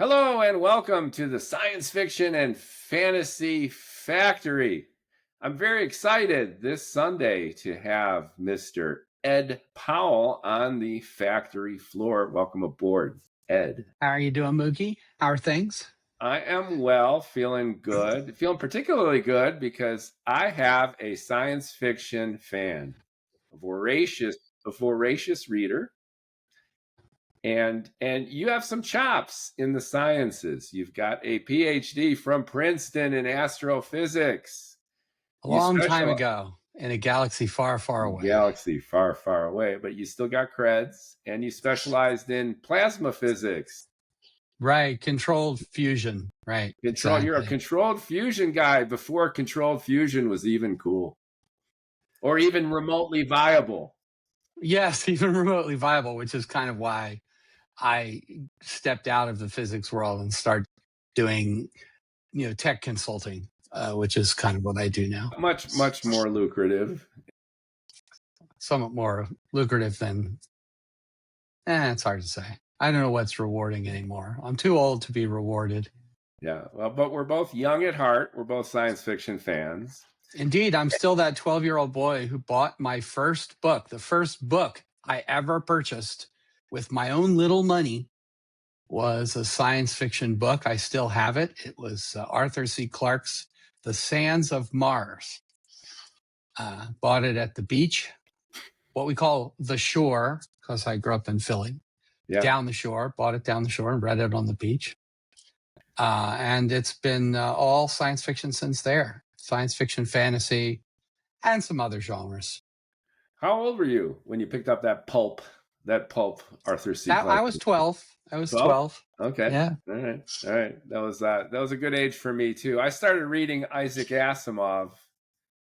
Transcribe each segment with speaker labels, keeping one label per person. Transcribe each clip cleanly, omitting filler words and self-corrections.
Speaker 1: Hello and welcome to the Science Fiction and Fantasy Factory. I'm very excited this Sunday to have Mr. Ed Powell on the factory floor. Welcome aboard, Ed.
Speaker 2: How are you doing, Mookie? How are things?
Speaker 1: I am well, feeling good, feeling particularly good because I have a science fiction fan, a voracious reader. And you have some chops in the sciences. You've got a PhD from Princeton in astrophysics.
Speaker 2: A
Speaker 1: You
Speaker 2: long time
Speaker 1: special
Speaker 2: ago in a galaxy far, far away.
Speaker 1: galaxy far, far away, but you still got creds, and you specialized in plasma physics.
Speaker 2: Right, controlled fusion. Right,
Speaker 1: You're a controlled fusion guy before controlled fusion was even cool or even remotely viable.
Speaker 2: Yes, even remotely viable, which is kind of why I stepped out of the physics world and started doing, tech consulting, which is kind of what I do now.
Speaker 1: Much more lucrative.
Speaker 2: Somewhat more lucrative than, it's hard to say. I don't know what's rewarding anymore. I'm too old to be rewarded.
Speaker 1: Yeah, well, but we're both young at heart. We're both science fiction fans.
Speaker 2: Indeed, I'm still that 12-year-old boy who bought my first book. The first book I ever purchased with my own little money was a science fiction book. I still have it. It was Arthur C. Clarke's The Sands of Mars. Bought it at the beach, what we call the shore, because I grew up in Philly.
Speaker 1: Yeah.
Speaker 2: Down the shore, bought it down the shore and read it on the beach. And it's been all science fiction since there. Science fiction, fantasy, and some other genres.
Speaker 1: How old were you when you picked up that pulp Arthur C. Clarke?
Speaker 2: I was 12. I was 12.
Speaker 1: Okay.
Speaker 2: Yeah.
Speaker 1: All right. That was a good age for me too. I started reading Isaac Asimov.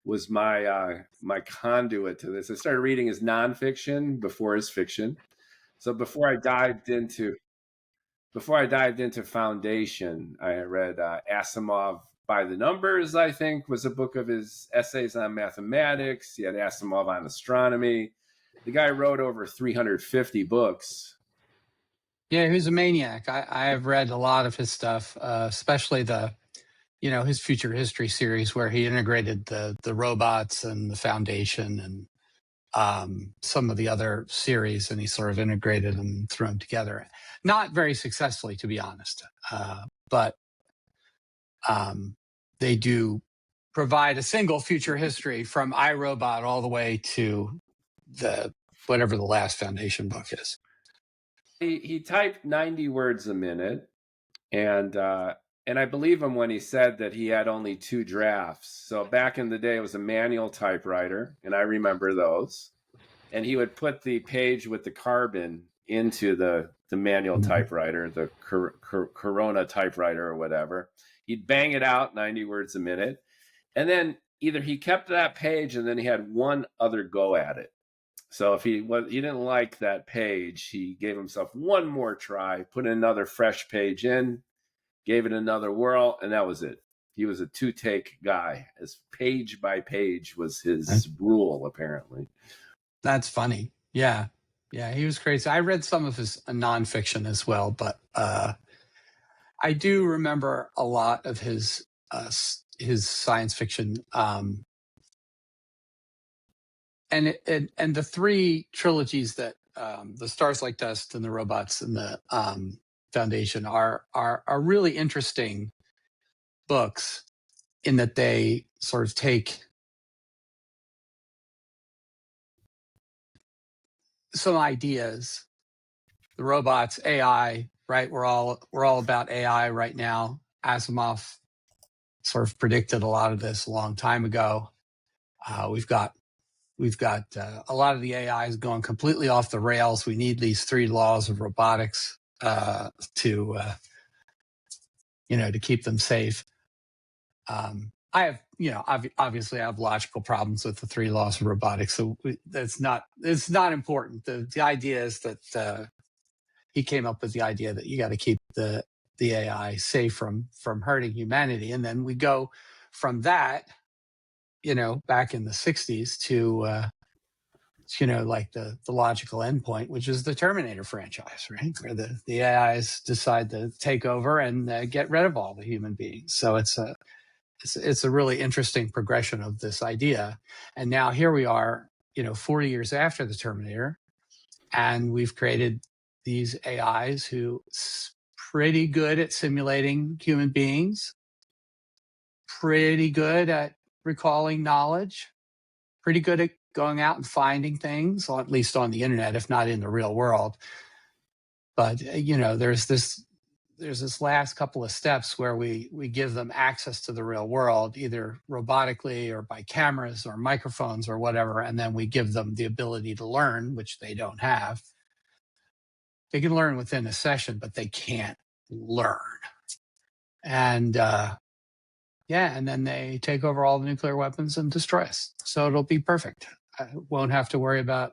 Speaker 1: Was my conduit to this. I started reading his nonfiction before his fiction. So before I dived into Foundation, I read Asimov by the Numbers, I think, was a book of his essays on mathematics. He had Asimov on astronomy. The guy wrote over 350 books.
Speaker 2: Yeah, he was a maniac. I have read a lot of his stuff, especially his Future History series where he integrated the robots and the Foundation and some of the other series, and he sort of integrated them and threw them together. Not very successfully, to be honest, but they do provide a single future history from iRobot all the way to whatever the last Foundation book is.
Speaker 1: He typed 90 words a minute, and I believe him when he said that he had only 2 drafts. So back in the day, it was a manual typewriter, and I remember those. And he would put the page with the carbon into the manual typewriter, the Corona typewriter or whatever. He'd bang it out 90 words a minute. And then either he kept that page and then he had one other go at it. So if he didn't like that page, he gave himself one more try, put another fresh page in, gave it another whirl, and that was it. He was a 2-take guy. As page by page was his rule, apparently.
Speaker 2: That's funny. Yeah, he was crazy. I read some of his nonfiction as well, but I do remember a lot of his science fiction. And the 3 trilogies that the Stars Like Dust and the Robots and the Foundation are really interesting books in that they sort of take some ideas, the robots, AI, right? We're all about AI right now. Asimov sort of predicted a lot of this a long time ago. We've got a lot of the AIs going completely off the rails. We need these 3 laws of robotics to keep them safe. I have, obviously I have logical problems with the 3 laws of robotics, so it's not important. The idea is that he came up with the idea that you got to keep the AI safe from hurting humanity, and then we go from that, back in the 60s to like the logical endpoint, which is the Terminator franchise, right? Where the AIs decide to take over and get rid of all the human beings. So it's a really interesting progression of this idea. And now here we are, 40 years after the Terminator, and we've created these AIs who pretty good at simulating human beings, pretty good at recalling knowledge, pretty good at going out and finding things, or at least on the internet, if not in the real world. But there's this last couple of steps where we give them access to the real world, either robotically or by cameras or microphones or whatever, and then we give them the ability to learn, which they don't have. They can learn within a session, but they can't learn. And and then they take over all the nuclear weapons and destroy us. So it'll be perfect. I won't have to worry about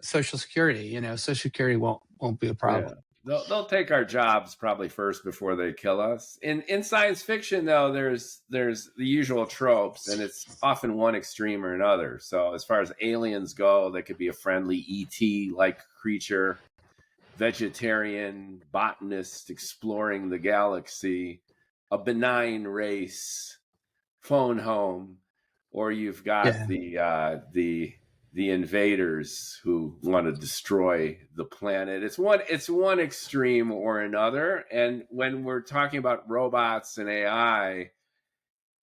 Speaker 2: Social Security. Social Security won't be a problem.
Speaker 1: Yeah. They'll take our jobs probably first before they kill us. In science fiction, though, there's the usual tropes, and it's often one extreme or another. So as far as aliens go, they could be a friendly ET-like creature, vegetarian botanist exploring the galaxy, a benign race, phone home, or you've got the invaders who want to destroy the planet. It's one extreme or another. And when we're talking about robots and AI,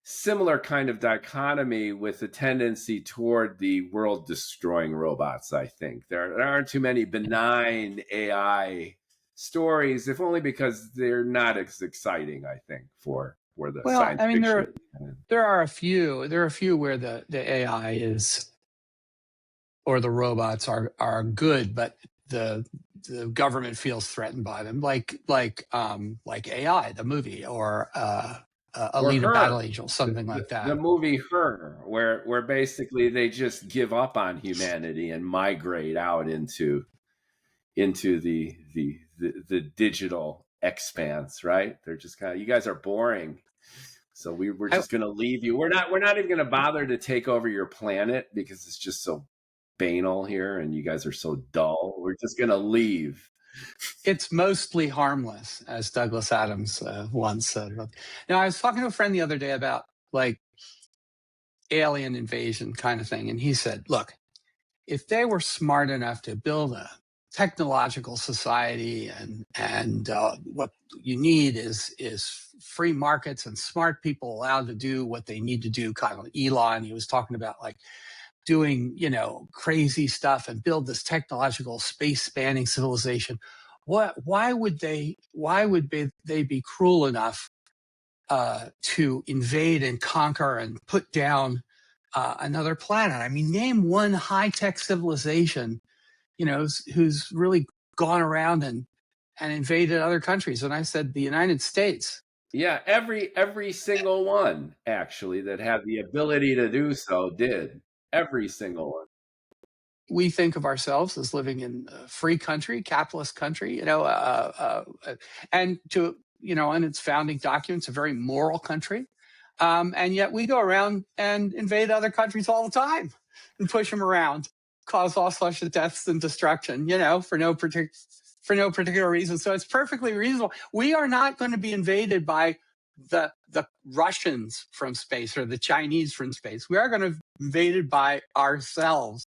Speaker 1: similar kind of dichotomy with a tendency toward the world destroying robots. I think there aren't too many benign AI stories, if only because they're not as exciting, I think, for the science fiction.
Speaker 2: There are a few where the AI is, or the robots are good, but the government feels threatened by them, like AI, the movie, or Alita Battle Angel, something like that.
Speaker 1: The movie Her, where basically they just give up on humanity and migrate out into the digital expanse, right? They're just kind of, you guys are boring, so we're just going to leave you. We're not even going to bother to take over your planet because it's just so banal here and you guys are so dull. We're just going to leave.
Speaker 2: It's mostly harmless, as Douglas Adams once said. Now, I was talking to a friend the other day about like alien invasion kind of thing, and he said, look, if they were smart enough to build a technological society and what you need is free markets and smart people allowed to do what they need to do, kind of Elon, he was talking about like doing, crazy stuff and build this technological space spanning civilization. Why would they be cruel enough to invade and conquer and put down another planet? I mean, name one high tech civilization, who's really gone around and invaded other countries. And I said, the United States.
Speaker 1: Yeah, every single one actually that had the ability to do so did. Every single one.
Speaker 2: We think of ourselves as living in a free country, capitalist country, and in its founding documents, a very moral country. And yet we go around and invade other countries all the time and push them around, cause all sorts of deaths and destruction, for no particular reason. So it's perfectly reasonable. We are not going to be invaded by the Russians from space or the Chinese from space. We are going to be invaded by ourselves.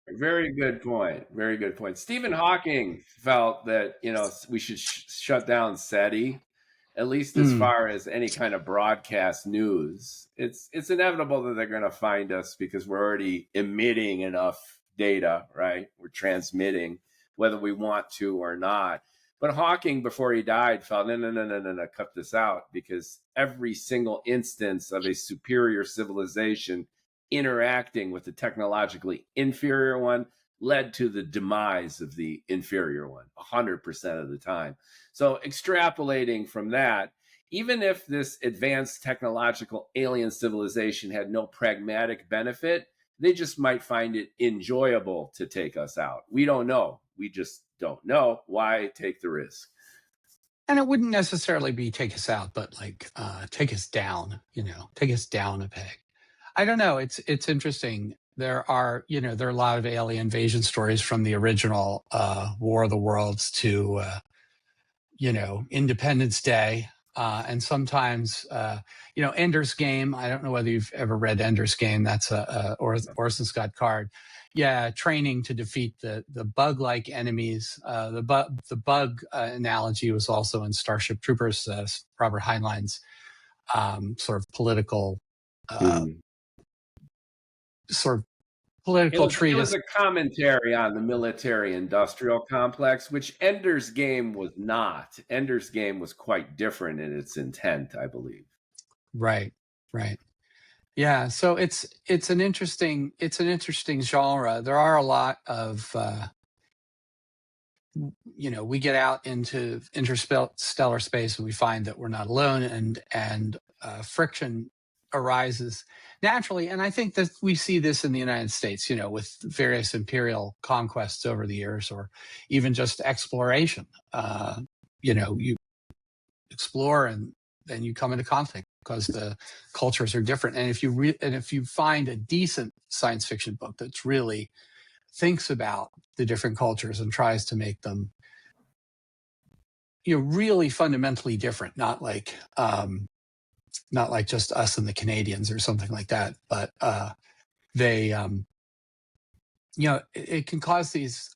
Speaker 1: Very good point. Very good point. Stephen Hawking felt that, we should shut down SETI, at least as far as any kind of broadcast news. It's inevitable that they're going to find us because we're already emitting enough data, right? We're transmitting whether we want to or not. But Hawking, before he died, felt, no, cut this out, because every single instance of a superior civilization interacting with the technologically inferior one led to the demise of the inferior one 100% of the time. So extrapolating from that, even if this advanced technological alien civilization had no pragmatic benefit, they just might find it enjoyable to take us out. We don't know. We just don't know. Why take the risk?
Speaker 2: And it wouldn't necessarily be take us out, but like take us down, take us down a peg. I don't know. It's interesting. there are a lot of alien invasion stories from the original War of the Worlds to Independence Day, and sometimes Ender's Game. I don't know whether you've ever read Ender's Game. That's a Orson Scott Card. Yeah, training to defeat the bug-like enemies. The bug analogy was also in Starship Troopers, Robert Heinlein's sort of political sort of political
Speaker 1: It was
Speaker 2: treatise.
Speaker 1: a commentary on the military-industrial complex, which Ender's Game was not. Ender's Game was quite different in its intent, I believe.
Speaker 2: Right. Yeah, so it's an interesting genre. There are a lot of we get out into interstellar space and we find that we're not alone, and friction arises naturally. And I think that we see this in the United States, with various imperial conquests over the years, or even just exploration. You explore and then you come into conflict because the cultures are different. And if you find a decent science fiction book that's really thinks about the different cultures and tries to make them really fundamentally different, not like just us and the Canadians or something like that, but they it can cause these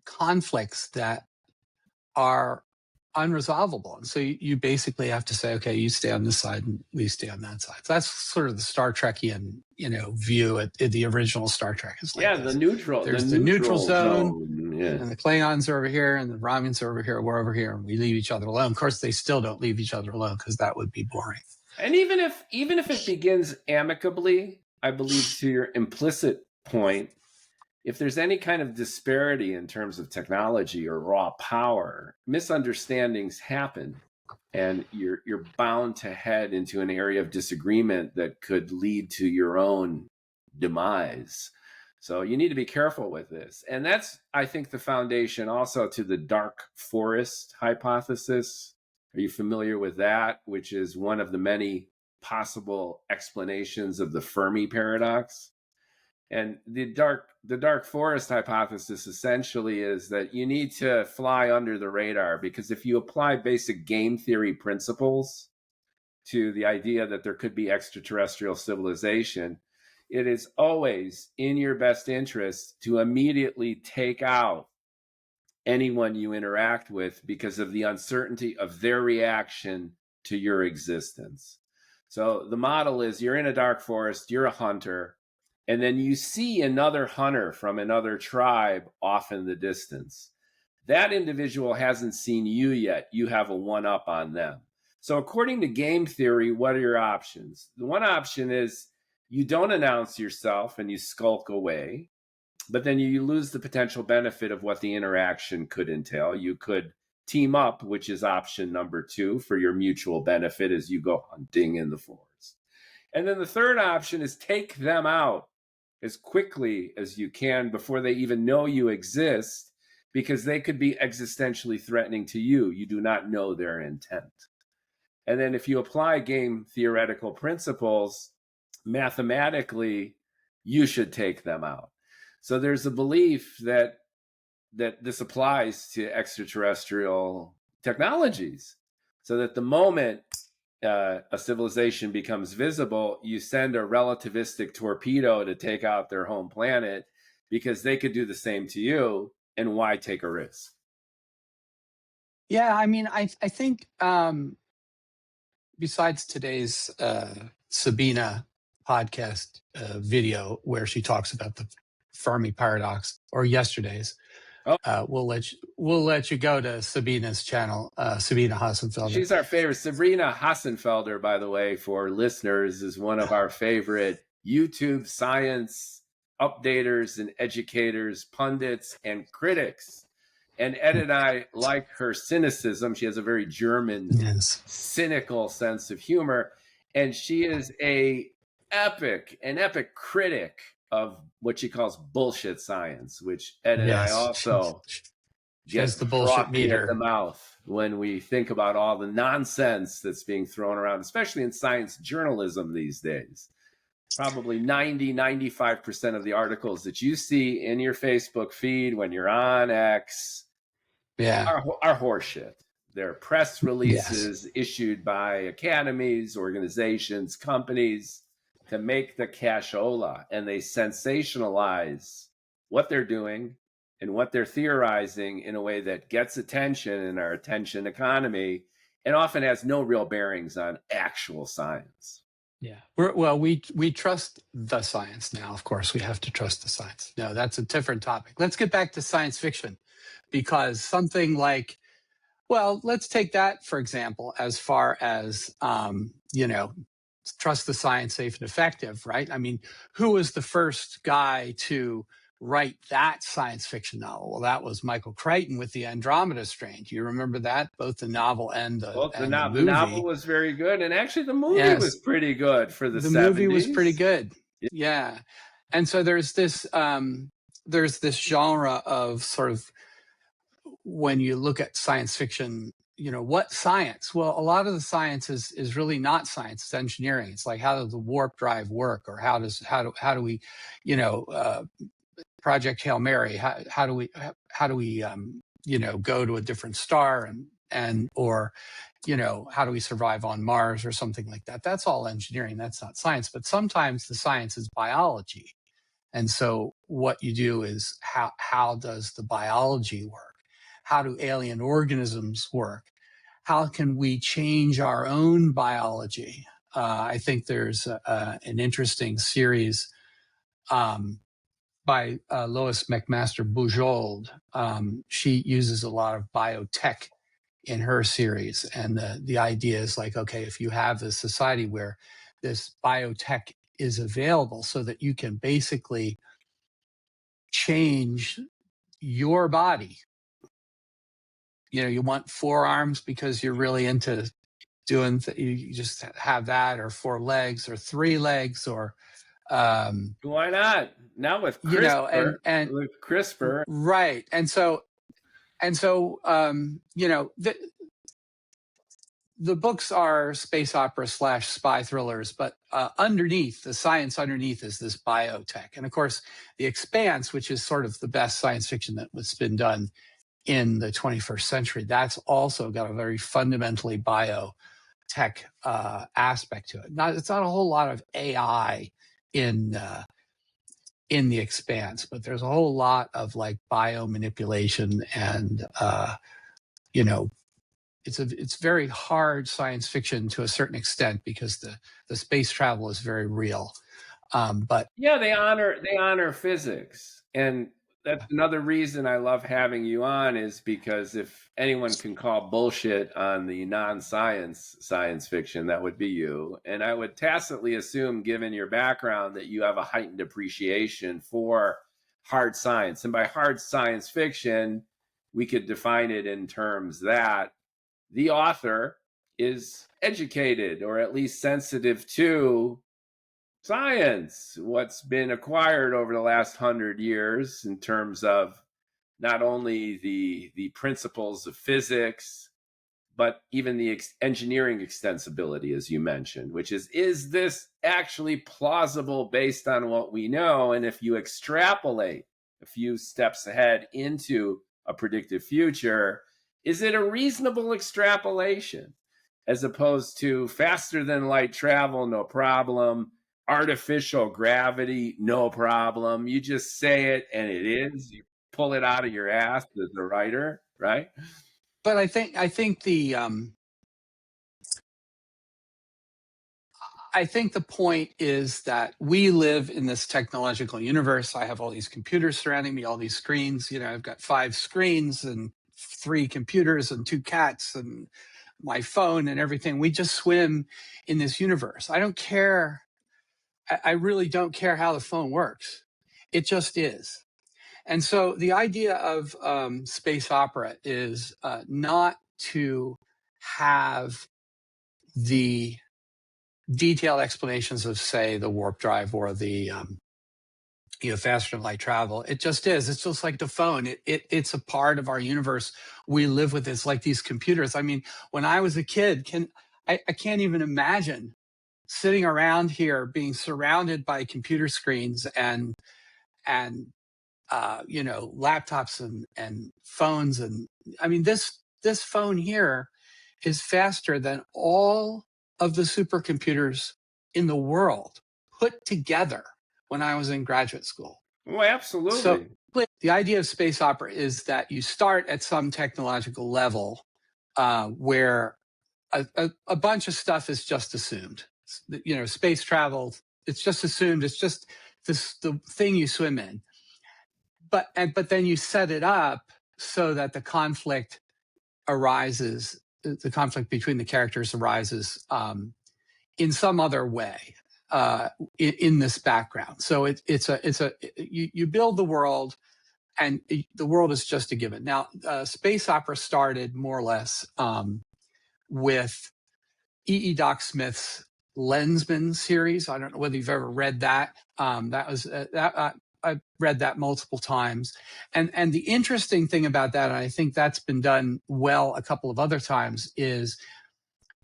Speaker 2: conflicts that are unresolvable. And so you basically have to say, okay, you stay on this side and we stay on that side. So that's sort of the Star Trekian, view at the original Star Trek. Is like
Speaker 1: the neutral.
Speaker 2: There's the neutral zone.
Speaker 1: Yeah.
Speaker 2: And the Klingons are over here and the Romulans are over here. We're over here and we leave each other alone. Of course, they still don't leave each other alone because that would be boring.
Speaker 1: And even if it begins amicably, I believe to your implicit point, if there's any kind of disparity in terms of technology or raw power, misunderstandings happen, and you're bound to head into an area of disagreement that could lead to your own demise. So you need to be careful with this. And that's, I think, the foundation also to the dark forest hypothesis. Are you familiar with that? Which is one of the many possible explanations of the Fermi paradox. And the dark forest hypothesis essentially is that you need to fly under the radar, because if you apply basic game theory principles to the idea that there could be extraterrestrial civilization, it is always in your best interest to immediately take out anyone you interact with because of the uncertainty of their reaction to your existence. So the model is you're in a dark forest, you're a hunter, and then you see another hunter from another tribe off in the distance. That individual hasn't seen you yet. You have a one-up on them. So according to game theory, what are your options? The one option is you don't announce yourself and you skulk away, but then you lose the potential benefit of what the interaction could entail. You could team up, which is option number 2, for your mutual benefit as you go hunting in the forest. And then the third option is take them out as quickly as you can before they even know you exist, because they could be existentially threatening to you. You do not know their intent. And then if you apply game theoretical principles, mathematically, you should take them out. So there's a belief that this applies to extraterrestrial technologies, so that the moment a civilization becomes visible, you send a relativistic torpedo to take out their home planet, because they could do the same to you, and why take a risk?
Speaker 2: Yeah, I mean, I think besides today's Sabina podcast video where she talks about the Fermi paradox, or yesterday's, we'll let you go to Sabina's channel, Sabina Hassenfelder.
Speaker 1: She's our favorite. Sabrina Hassenfelder, by the way, for listeners, is one of our favorite YouTube science updaters and educators, pundits, and critics. And Ed and I like her cynicism. She has a very German, cynical sense of humor. And she is an epic critic of what she calls bullshit science, which Ed and I also get
Speaker 2: the bullshit meter
Speaker 1: at the mouth when we think about all the nonsense that's being thrown around, especially in science journalism these days. probably 95% of the articles that you see in your Facebook feed when you're on X
Speaker 2: Yeah.
Speaker 1: are horseshit. They're press
Speaker 2: Yes.
Speaker 1: releases issued by academies, organizations, companies to make the cashola, and they sensationalize what they're doing and what they're theorizing in a way that gets attention in our attention economy and often has no real bearings on actual science.
Speaker 2: Yeah. We trust the science now. Of course, we have to trust the science. No, that's a different topic. Let's get back to science fiction, because something like, well, let's take that for example, as far as trust the science, safe and effective, right? I mean, who was the first guy to write that science fiction novel? Well, that was Michael Crichton with the Andromeda Strain. Do you remember that? Both the novel and
Speaker 1: Well,
Speaker 2: the
Speaker 1: the novel
Speaker 2: movie.
Speaker 1: was very good, and actually the movie was
Speaker 2: Yes,
Speaker 1: pretty good for the
Speaker 2: the movie was
Speaker 1: 70s.
Speaker 2: pretty good. Yeah, and so there's this genre of sort of, when you look at science fiction, what science? Well, a lot of the science is really not science, it's engineering. It's like, how does the warp drive work, or how do we, Project Hail Mary, how do we go to a different star, or how do we survive on Mars or something like that? That's all engineering, that's not science. But sometimes the science is biology. And so what you do is, how does the biology work? How do alien organisms work? How can we change our own biology? I think there's an interesting series by Lois McMaster Bujold. She uses a lot of biotech in her series. And the idea is like, okay, if you have a society where this biotech is available so that you can basically change your body. You want 4 arms because you're really into doing, you just have that, or 4 legs, or 3 legs, or
Speaker 1: Why not? Now with
Speaker 2: and
Speaker 1: CRISPR.
Speaker 2: right. And so the books are space opera / spy thrillers, but underneath, the science underneath is this biotech. And of course, The Expanse, which is sort of the best science fiction that's been done in the 21st century, that's also got a very fundamentally biotech aspect to it. It's not a whole lot of AI in The Expanse, but there's a whole lot of like biomanipulation, and it's very hard science fiction to a certain extent, because the space travel is very real. But
Speaker 1: Yeah, they honor physics, and that's another reason I love having you on, is because if anyone can call bullshit on the non-science science fiction, that would be you. And I would tacitly assume, given your background, that you have a heightened appreciation for hard science. And by hard science fiction, we could define it in terms that the author is educated, or at least sensitive to science, what's been acquired over the last 100 years in terms of not only the principles of physics, but even the engineering extensibility, as you mentioned, which is this actually plausible based on what we know? And if you extrapolate a few steps ahead into a predictive future, is it a reasonable extrapolation, as opposed to faster than light travel, no problem, artificial gravity, no problem? You just say it and it is. You pull it out of your ass as a writer, right?
Speaker 2: but I think the point is that we live in this technological universe. I have all these computers surrounding me, all these screens. I've got 5 screens and 3 computers and 2 cats and my phone and everything. We just swim in this universe. I don't care. I really don't care how the phone works. It just is. And so the idea of space opera is not to have the detailed explanations of, say, the warp drive or the faster than light travel. It just is. It's just like the phone. It's a part of our universe. We live with it. It's like these computers. I mean, when I was a kid, I can't even imagine sitting around here being surrounded by computer screens and laptops and phones. And I mean, this phone here is faster than all of the supercomputers in the world put together when I was in graduate school.
Speaker 1: Oh, absolutely.
Speaker 2: So the idea of space opera is that you start at some technological level where a bunch of stuff is just assumed. Space travel, it's just assumed. It's just the thing you swim in. But then you set it up so that the conflict arises, the conflict between the characters arises in some other way in this background. So you build the world, and the world is just a given. Now, space opera started more or less with Doc Smith's Lensman series. I don't know whether you've ever read that. I've read that multiple times. And the interesting thing about that, and I think that's been done well a couple of other times, is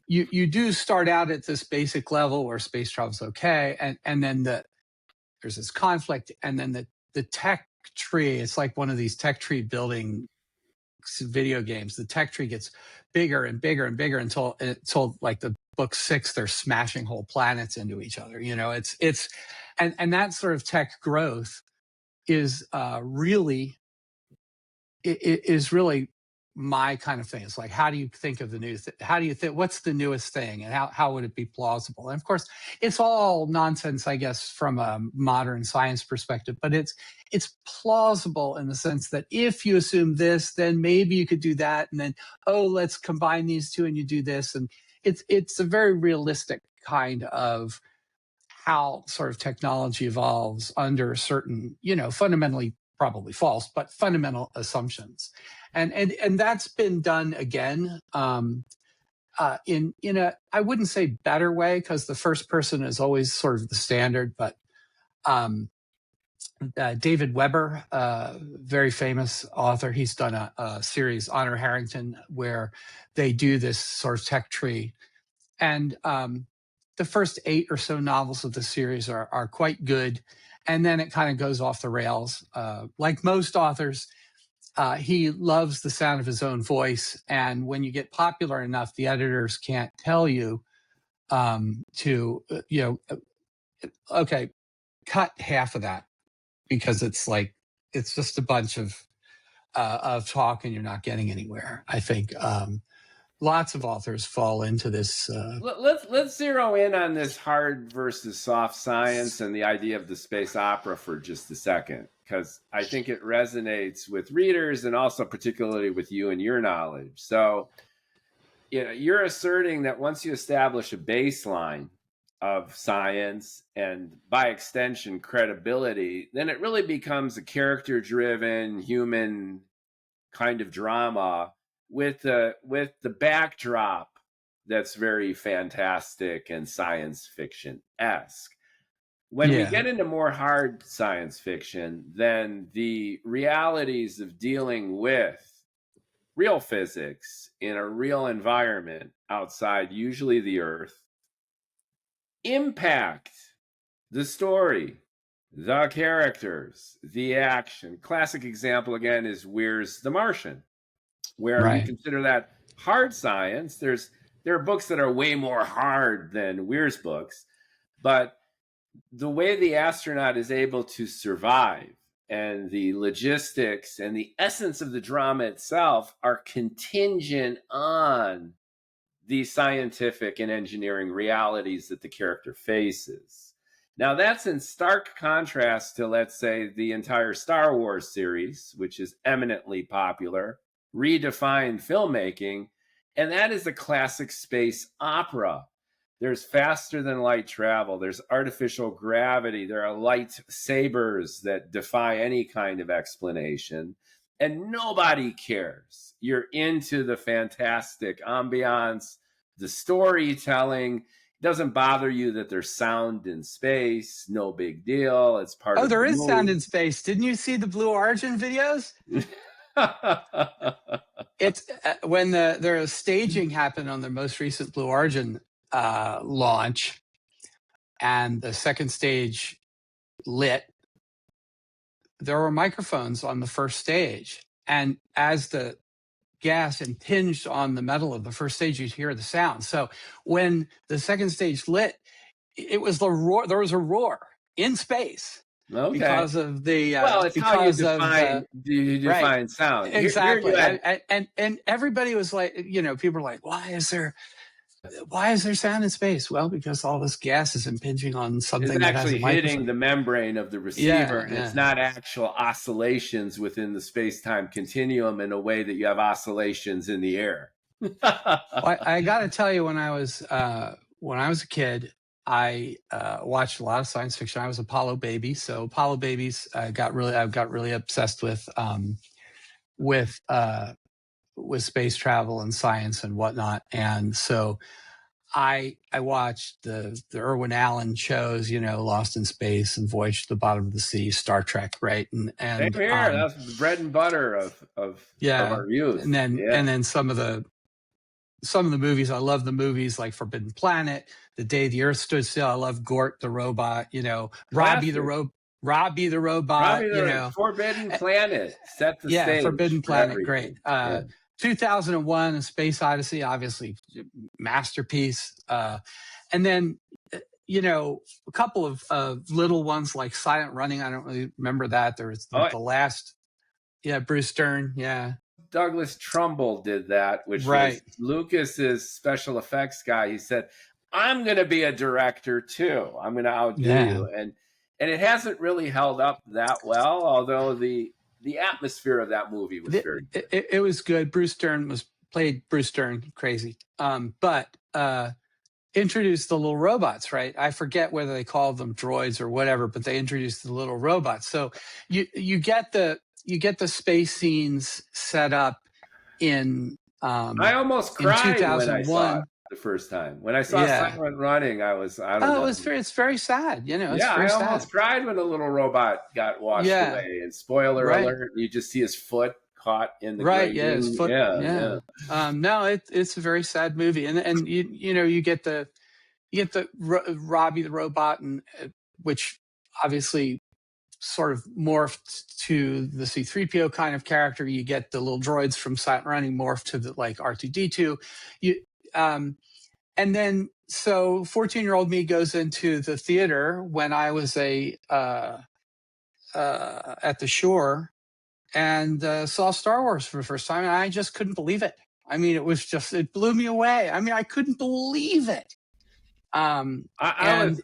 Speaker 2: you do start out at this basic level where space travel is okay, and then there's this conflict, and then the tech tree, it's like one of these tech tree building video games. The tech tree gets bigger and bigger and bigger until like the book 6, they're smashing whole planets into each other. And that sort of tech growth is really my kind of thing. It's like, how do you think of the new how do you think, what's the newest thing, and how would it be plausible? And of course, it's all nonsense, I guess, from a modern science perspective, but it's plausible in the sense that if you assume this, then maybe you could do that, and then, oh, let's combine these two and you do this. And it's a very realistic kind of how sort of technology evolves under certain, fundamentally probably false, but fundamental assumptions. And that's been done again in a, I wouldn't say better way, because the first person is always sort of the standard, but David Weber, very famous author, he's done a series, Honor Harrington, where they do this sort of tech tree. And the first 8 or so novels of the series are quite good. And then it kind of goes off the rails. Like most authors, he loves the sound of his own voice. And when you get popular enough, the editors can't tell you okay, cut half of that, because it's just a bunch of talk and you're not getting anywhere. I think lots of authors fall into this.
Speaker 1: Let's zero in on this hard versus soft science and the idea of the space opera for just a second, because I think it resonates with readers and also particularly with you and your knowledge. So, you're asserting that once you establish a baseline of science and by extension credibility, then it really becomes a character-driven human kind of drama with the backdrop that's very fantastic and science fiction-esque. When we get into more hard science fiction, then the realities of dealing with real physics in a real environment outside, usually the Earth, impact the story, the characters, the action. Classic example, again, is Weir's The Martian, where you consider that hard science. There are books that are way more hard than Weir's books, but the way the astronaut is able to survive and the logistics and the essence of the drama itself are contingent on the scientific and engineering realities that the character faces. Now, that's in stark contrast to, let's say, the entire Star Wars series, which is eminently popular, redefined filmmaking, and that is a classic space opera. There's faster than light travel. There's artificial gravity. There are light sabers that defy any kind of explanation. And nobody cares. You're into the fantastic ambiance, the storytelling. It doesn't bother you that there's sound in space. No big deal. It's part of
Speaker 2: there
Speaker 1: the
Speaker 2: is
Speaker 1: movie.
Speaker 2: Sound in space. Didn't you see the Blue Origin videos? It's when the staging happened on the most recent Blue Origin launch. and the second stage lit, there were microphones on the first stage. And as the gas impinged on the metal of the first stage, you'd hear the sound. So when the second stage lit, it was the roar. There was a roar in space because of the
Speaker 1: well, it's how you define
Speaker 2: right,
Speaker 1: sound.
Speaker 2: exactly.
Speaker 1: Here
Speaker 2: And everybody was like, people were like, why is there sound in space? Well, because all this gas is impinging on something
Speaker 1: it's
Speaker 2: that has a
Speaker 1: actually
Speaker 2: microphone.
Speaker 1: hitting the membrane of the receiver, and it's not actual oscillations within the space-time continuum in a way that you have oscillations in the air.
Speaker 2: Well, I got to tell you, when I was a kid, I watched a lot of science fiction. I was Apollo baby, so Apollo babies I got really obsessed with space travel and science and whatnot. And so I watched the Irwin Allen shows, Lost in Space and Voyage to the Bottom of the Sea, Star Trek, right? And
Speaker 1: same here. That's the bread and butter of our youth.
Speaker 2: And then some of the movies, I love the movies like Forbidden Planet, The Day the Earth Stood Still. I love Gort the robot, Robbie the robot,
Speaker 1: Forbidden Planet set the stage.
Speaker 2: Forbidden Planet, great. 2001, A Space Odyssey, obviously masterpiece. And then, a couple of little ones like Silent Running. I don't really remember that. There was the last, Bruce Stern,
Speaker 1: Douglas Trumbull did that, which was Lucas's special effects guy. He said, I'm going to be a director too. I'm going to outdo you. And it hasn't really held up that well, although the atmosphere of that movie was very good.
Speaker 2: It was good. Bruce Stern played Bruce Stern, crazy. But introduced the little robots, right? I forget whether they called them droids or whatever, but they introduced the little robots. So you get the space scenes set up in
Speaker 1: I almost cried when I saw it the first time. When I saw Silent Running, I don't know.
Speaker 2: It's very sad,
Speaker 1: I almost cried when a little robot got washed away. And spoiler alert, you just see his foot caught in the
Speaker 2: his foot. No, it's a very sad movie, and you get the Robbie the robot, and which obviously sort of morphed to the C-3PO kind of character. You get the little droids from Silent Running morphed to the like R2-D2. And then so 14-year-old me goes into the theater when I was at the shore and saw Star Wars for the first time, and I just couldn't believe it. I mean, it blew me away. I mean, I couldn't believe it.
Speaker 1: I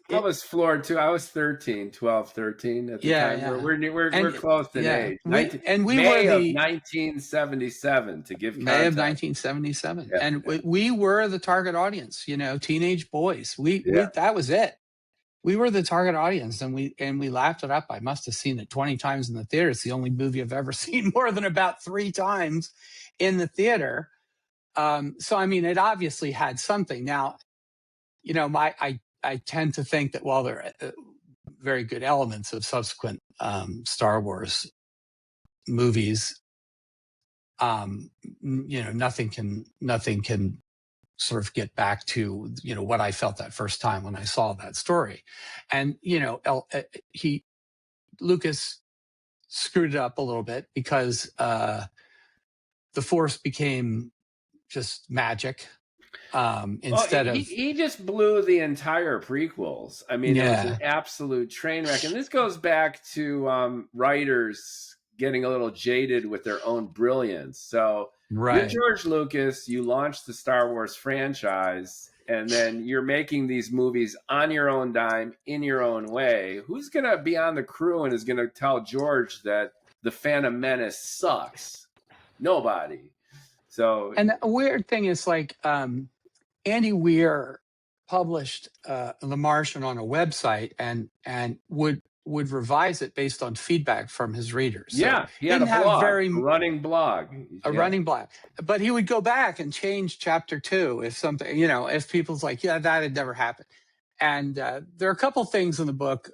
Speaker 1: was floored too. I was 12, 13 at the time. We're close in age.
Speaker 2: We were
Speaker 1: of 1977 to give context.
Speaker 2: May of 1977, and we were the target audience. Teenage boys. We that was it. We were the target audience, and we laughed it up. I must have seen it 20 times in the theater. It's the only movie I've ever seen more than about 3 times in the theater. So I mean, it obviously had something. Now, I tend to think that while there are very good elements of subsequent Star Wars movies, nothing can sort of get back to what I felt that first time when I saw that story. And Lucas screwed it up a little bit because the Force became just magic. Instead of
Speaker 1: he just blew the entire prequels. I mean, it was an absolute train wreck. And this goes back to writers getting a little jaded with their own brilliance. So you're George Lucas, you launched the Star Wars franchise, and then you're making these movies on your own dime, in your own way. Who's going to be on the crew and is going to tell George that The Phantom Menace sucks? Nobody. So,
Speaker 2: and the weird thing is, like, Andy Weir published The Martian on a website and would revise it based on feedback from his readers. So
Speaker 1: he had a running blog.
Speaker 2: Running blog. But he would go back and change chapter 2 if something, if people's like, that had never happened. And there are a couple things in the book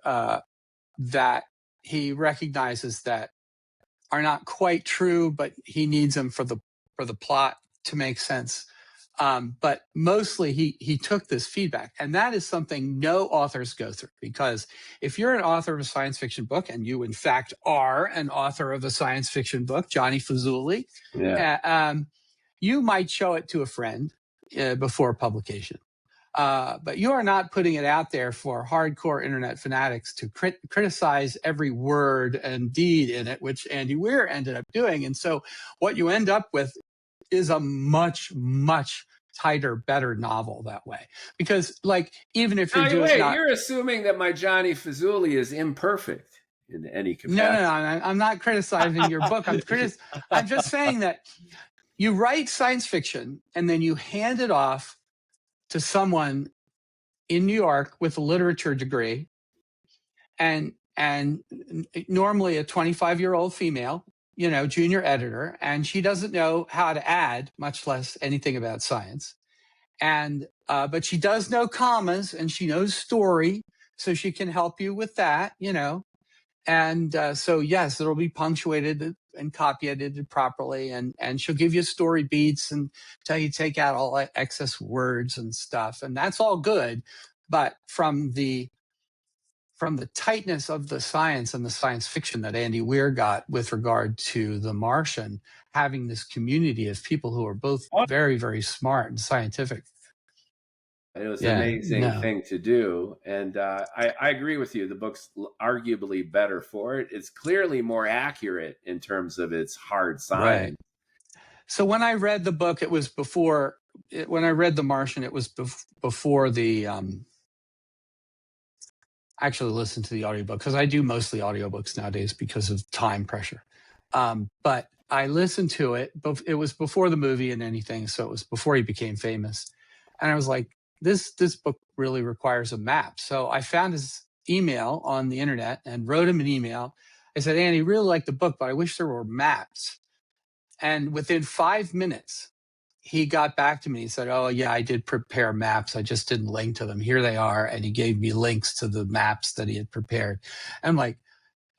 Speaker 2: that he recognizes that are not quite true, but he needs them for the plot to make sense. But mostly he took this feedback. And that is something no authors go through, because if you're an author of a science fiction book, and you in fact are an author of a science fiction book, Johnny Fazuli, you might show it to a friend before publication. But you are not putting it out there for hardcore internet fanatics to criticize every word and deed in it, which Andy Weir ended up doing. And so what you end up with is a much, much tighter, better novel that way. Because, like, even if you're doing...
Speaker 1: you're assuming that my Johnny Fazuli is imperfect in any capacity.
Speaker 2: No, I'm not criticizing your book. I'm just saying that you write science fiction and then you hand it off to someone in New York with a literature degree, and normally a 25-year-old female, junior editor, and she doesn't know how to add, much less anything about science. And but she does know commas, and she knows story, so she can help you with that, And so yes, it'll be punctuated and copy edited properly, and she'll give you story beats and tell you take out all excess words and stuff, and that's all good. But from the tightness of the science and the science fiction that Andy Weir got with regard to The Martian, having this community of people who are both very, very smart and scientific.
Speaker 1: It was an amazing thing to do. And I agree with you. The book's arguably better for it. It's clearly more accurate in terms of its hard science.
Speaker 2: Right. So when I read the book, it was before, when I read The Martian, it was before the... actually listen to the audiobook, because I do mostly audiobooks nowadays because of time pressure. But I listened to it, but it was before the movie and anything, so it was before he became famous. And I was like, this book really requires a map. So I found his email on the internet and wrote him an email. I said, Andy, I really like the book, but I wish there were maps. And within 5 minutes, he got back to me. He said, oh, yeah, I did prepare maps. I just didn't link to them. Here they are. And he gave me links to the maps that he had prepared. I'm like,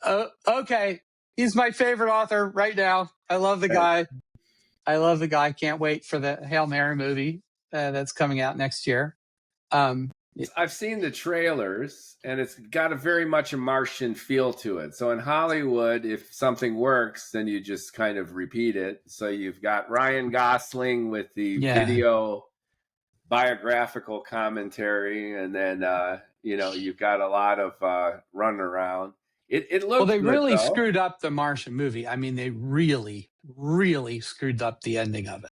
Speaker 2: oh, okay, he's my favorite author right now. I love the guy. Can't wait for the Hail Mary movie that's coming out next year.
Speaker 1: I've seen the trailers, and it's got a very much a Martian feel to it. So in Hollywood, if something works, then you just kind of repeat it. So you've got Ryan Gosling with the video biographical commentary, and then you've got a lot of running around. It looks
Speaker 2: well. They
Speaker 1: good,
Speaker 2: really
Speaker 1: though.
Speaker 2: Screwed up the Martian movie. I mean, they really, really screwed up the ending of it.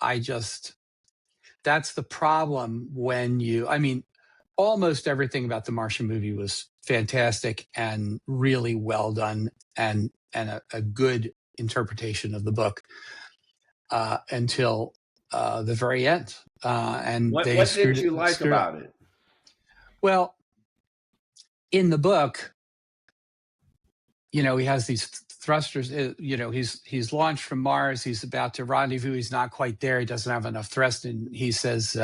Speaker 2: I just... that's the problem when almost everything about the Martian movie was fantastic and really well done, and a good interpretation of the book until the very end. And
Speaker 1: what did you like about it?
Speaker 2: Well, in the book, he has these thrusters. He's launched from Mars. He's about to rendezvous. He's not quite there. He doesn't have enough thrust, and he says,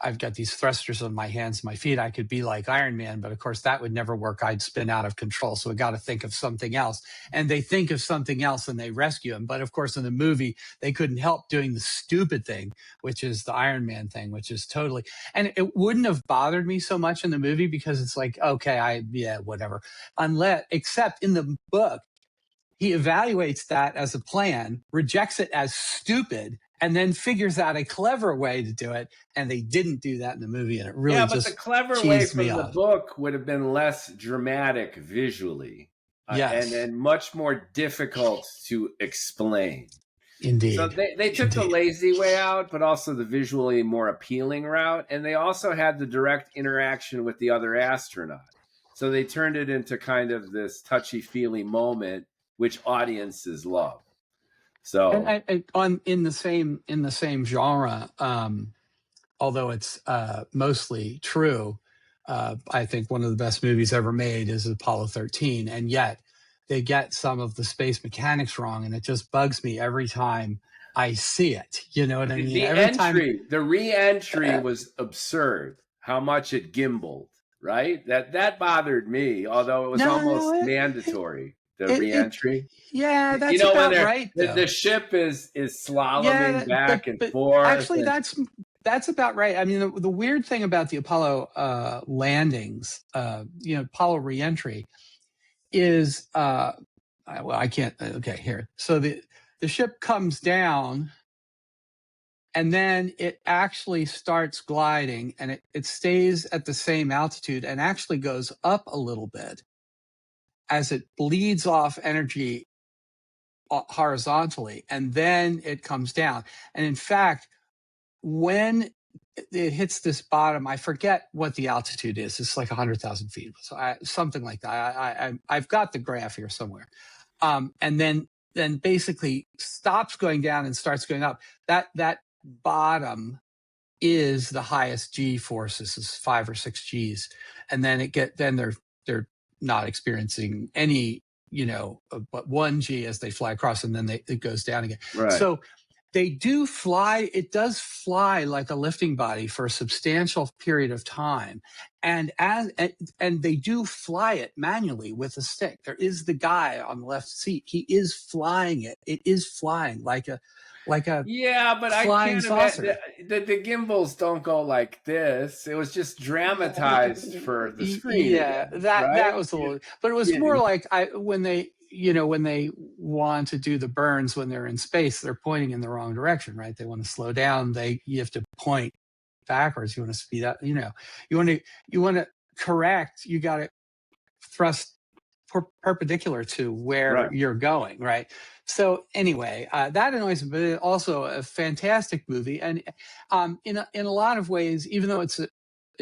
Speaker 2: I've got these thrusters on my hands, my feet. I could be like Iron Man, but of course that would never work. I'd spin out of control. So we got to think of something else. And they think of something else and they rescue him. But of course, in the movie, they couldn't help doing the stupid thing, which is the Iron Man thing, which is totally... and it wouldn't have bothered me so much in the movie, because it's like, okay, whatever. Except in the book, he evaluates that as a plan, rejects it as stupid, and then figures out a clever way to do it. And they didn't do that in the movie, and it really just
Speaker 1: the clever way from the book would have been less dramatic visually, and much more difficult to explain.
Speaker 2: Indeed.
Speaker 1: So they took the lazy way out, but also the visually more appealing route, and they also had the direct interaction with the other astronaut. So they turned it into kind of this touchy-feely moment, which audiences love. So
Speaker 2: in the same genre, although it's mostly true, I think one of the best movies ever made is Apollo 13, and yet they get some of the space mechanics wrong, and it just bugs me every time I see it. You know what I mean?
Speaker 1: The re-entry was absurd. How much it gimbaled, right? That bothered me, although it was almost mandatory. the reentry.
Speaker 2: Yeah,
Speaker 1: You
Speaker 2: that's
Speaker 1: know, when
Speaker 2: about right, though.
Speaker 1: the ship is
Speaker 2: Yeah,
Speaker 1: slaloming back and
Speaker 2: but
Speaker 1: forth.
Speaker 2: actually, that's about right. I mean, the weird thing about the Apollo landings, Apollo reentry, is well, I can't. Okay, here. So the ship comes down, and then it actually starts gliding, and it stays at the same altitude, and actually goes up a little bit as it bleeds off energy horizontally, and then it comes down. And in fact, when it hits this bottom, I forget what the altitude is. It's like 100,000 feet, so something like that. I've got the graph here somewhere. And then basically stops going down and starts going up. That bottom is the highest G force. This is 5 or 6 Gs, and then they're not experiencing any, but 1 G as they fly across, and then it goes down again.
Speaker 1: Right.
Speaker 2: So they do fly. It does fly like a lifting body for a substantial period of time, and they do fly it manually with a stick. There is the guy on the left seat. He is flying it. It is flying like a
Speaker 1: yeah, but I
Speaker 2: flying
Speaker 1: can't imagine
Speaker 2: saucer.
Speaker 1: the gimbals don't go like this. It was just dramatized for the screen
Speaker 2: Yeah,
Speaker 1: again,
Speaker 2: that
Speaker 1: right?
Speaker 2: was a little, but it was more like when they want to do the burns when they're in space, they're pointing in the wrong direction, right? They want to slow down. You have to point backwards. You want to speed up. You want to correct. You got to thrust perpendicular to where
Speaker 1: Right.
Speaker 2: you're going, right? So anyway, that annoys me, but it's also a fantastic movie, and in a lot of ways, even though it's a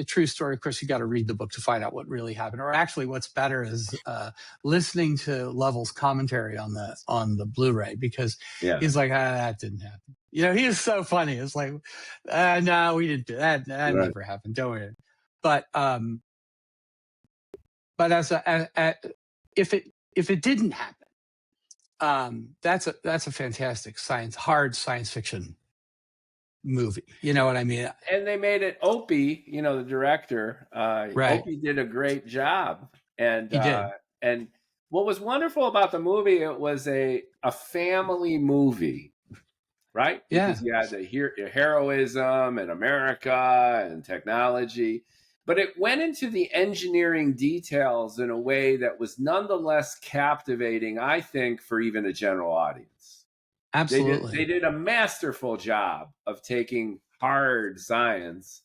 Speaker 2: true story, of course, you got to read the book to find out what really happened. Or actually, what's better is listening to Lovell's commentary on the Blu-ray, because he's like, that didn't happen. He is so funny. It's like, no, we didn't do that. That
Speaker 1: Right.
Speaker 2: never happened. Don't worry. But as if it didn't happen, that's a fantastic hard science fiction movie. You know what I mean?
Speaker 1: And they made it Opie, the director.
Speaker 2: Right.
Speaker 1: Opie did a great job, and
Speaker 2: He did.
Speaker 1: and what was wonderful about the movie, it was a family movie, right?
Speaker 2: Yeah.
Speaker 1: Because you had the heroism and America and technology, but it went into the engineering details in a way that was nonetheless captivating, I think, for even a general audience.
Speaker 2: Absolutely.
Speaker 1: They did a masterful job of taking hard science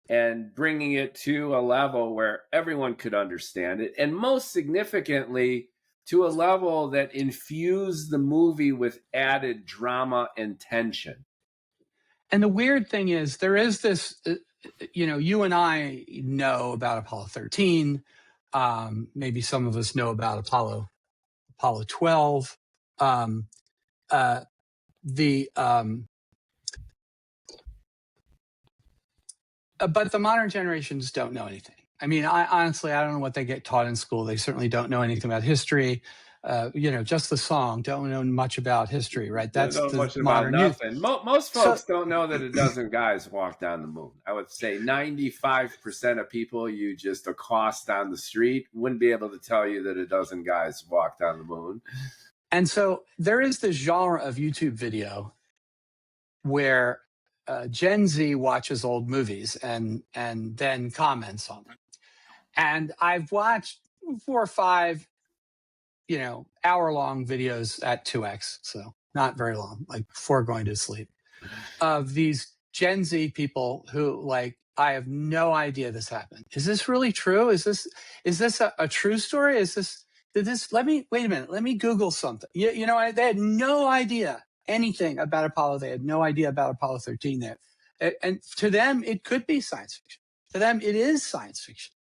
Speaker 1: and bringing it to a level where everyone could understand it, and most significantly, to a level that infused the movie with added drama and tension.
Speaker 2: And the weird thing is, there is this, you and I know about Apollo 13. Maybe some of us know about Apollo 12. But the modern generations don't know anything. I mean, honestly, I don't know what they get taught in school. They certainly don't know anything about history. Just the song, don't know much about history, right? That's
Speaker 1: Don't know
Speaker 2: the
Speaker 1: much about
Speaker 2: modern youth.
Speaker 1: nothing. Most folks don't know that a dozen guys walked on the moon. I would say 95% of people you just accost on the street wouldn't be able to tell you that a dozen guys walked on the moon.
Speaker 2: And so there is this genre of YouTube video where Gen Z watches old movies and then comments on them. And I've watched 4 or 5, hour-long videos at 2x, so not very long, like before going to sleep, of these Gen Z people who, like, I have no idea this happened. Is this really true? Is this a true story? Wait a minute, let me Google something. They had no idea anything about Apollo. They had no idea about Apollo 13 there. And to them, it could be science fiction. To them, it is science fiction.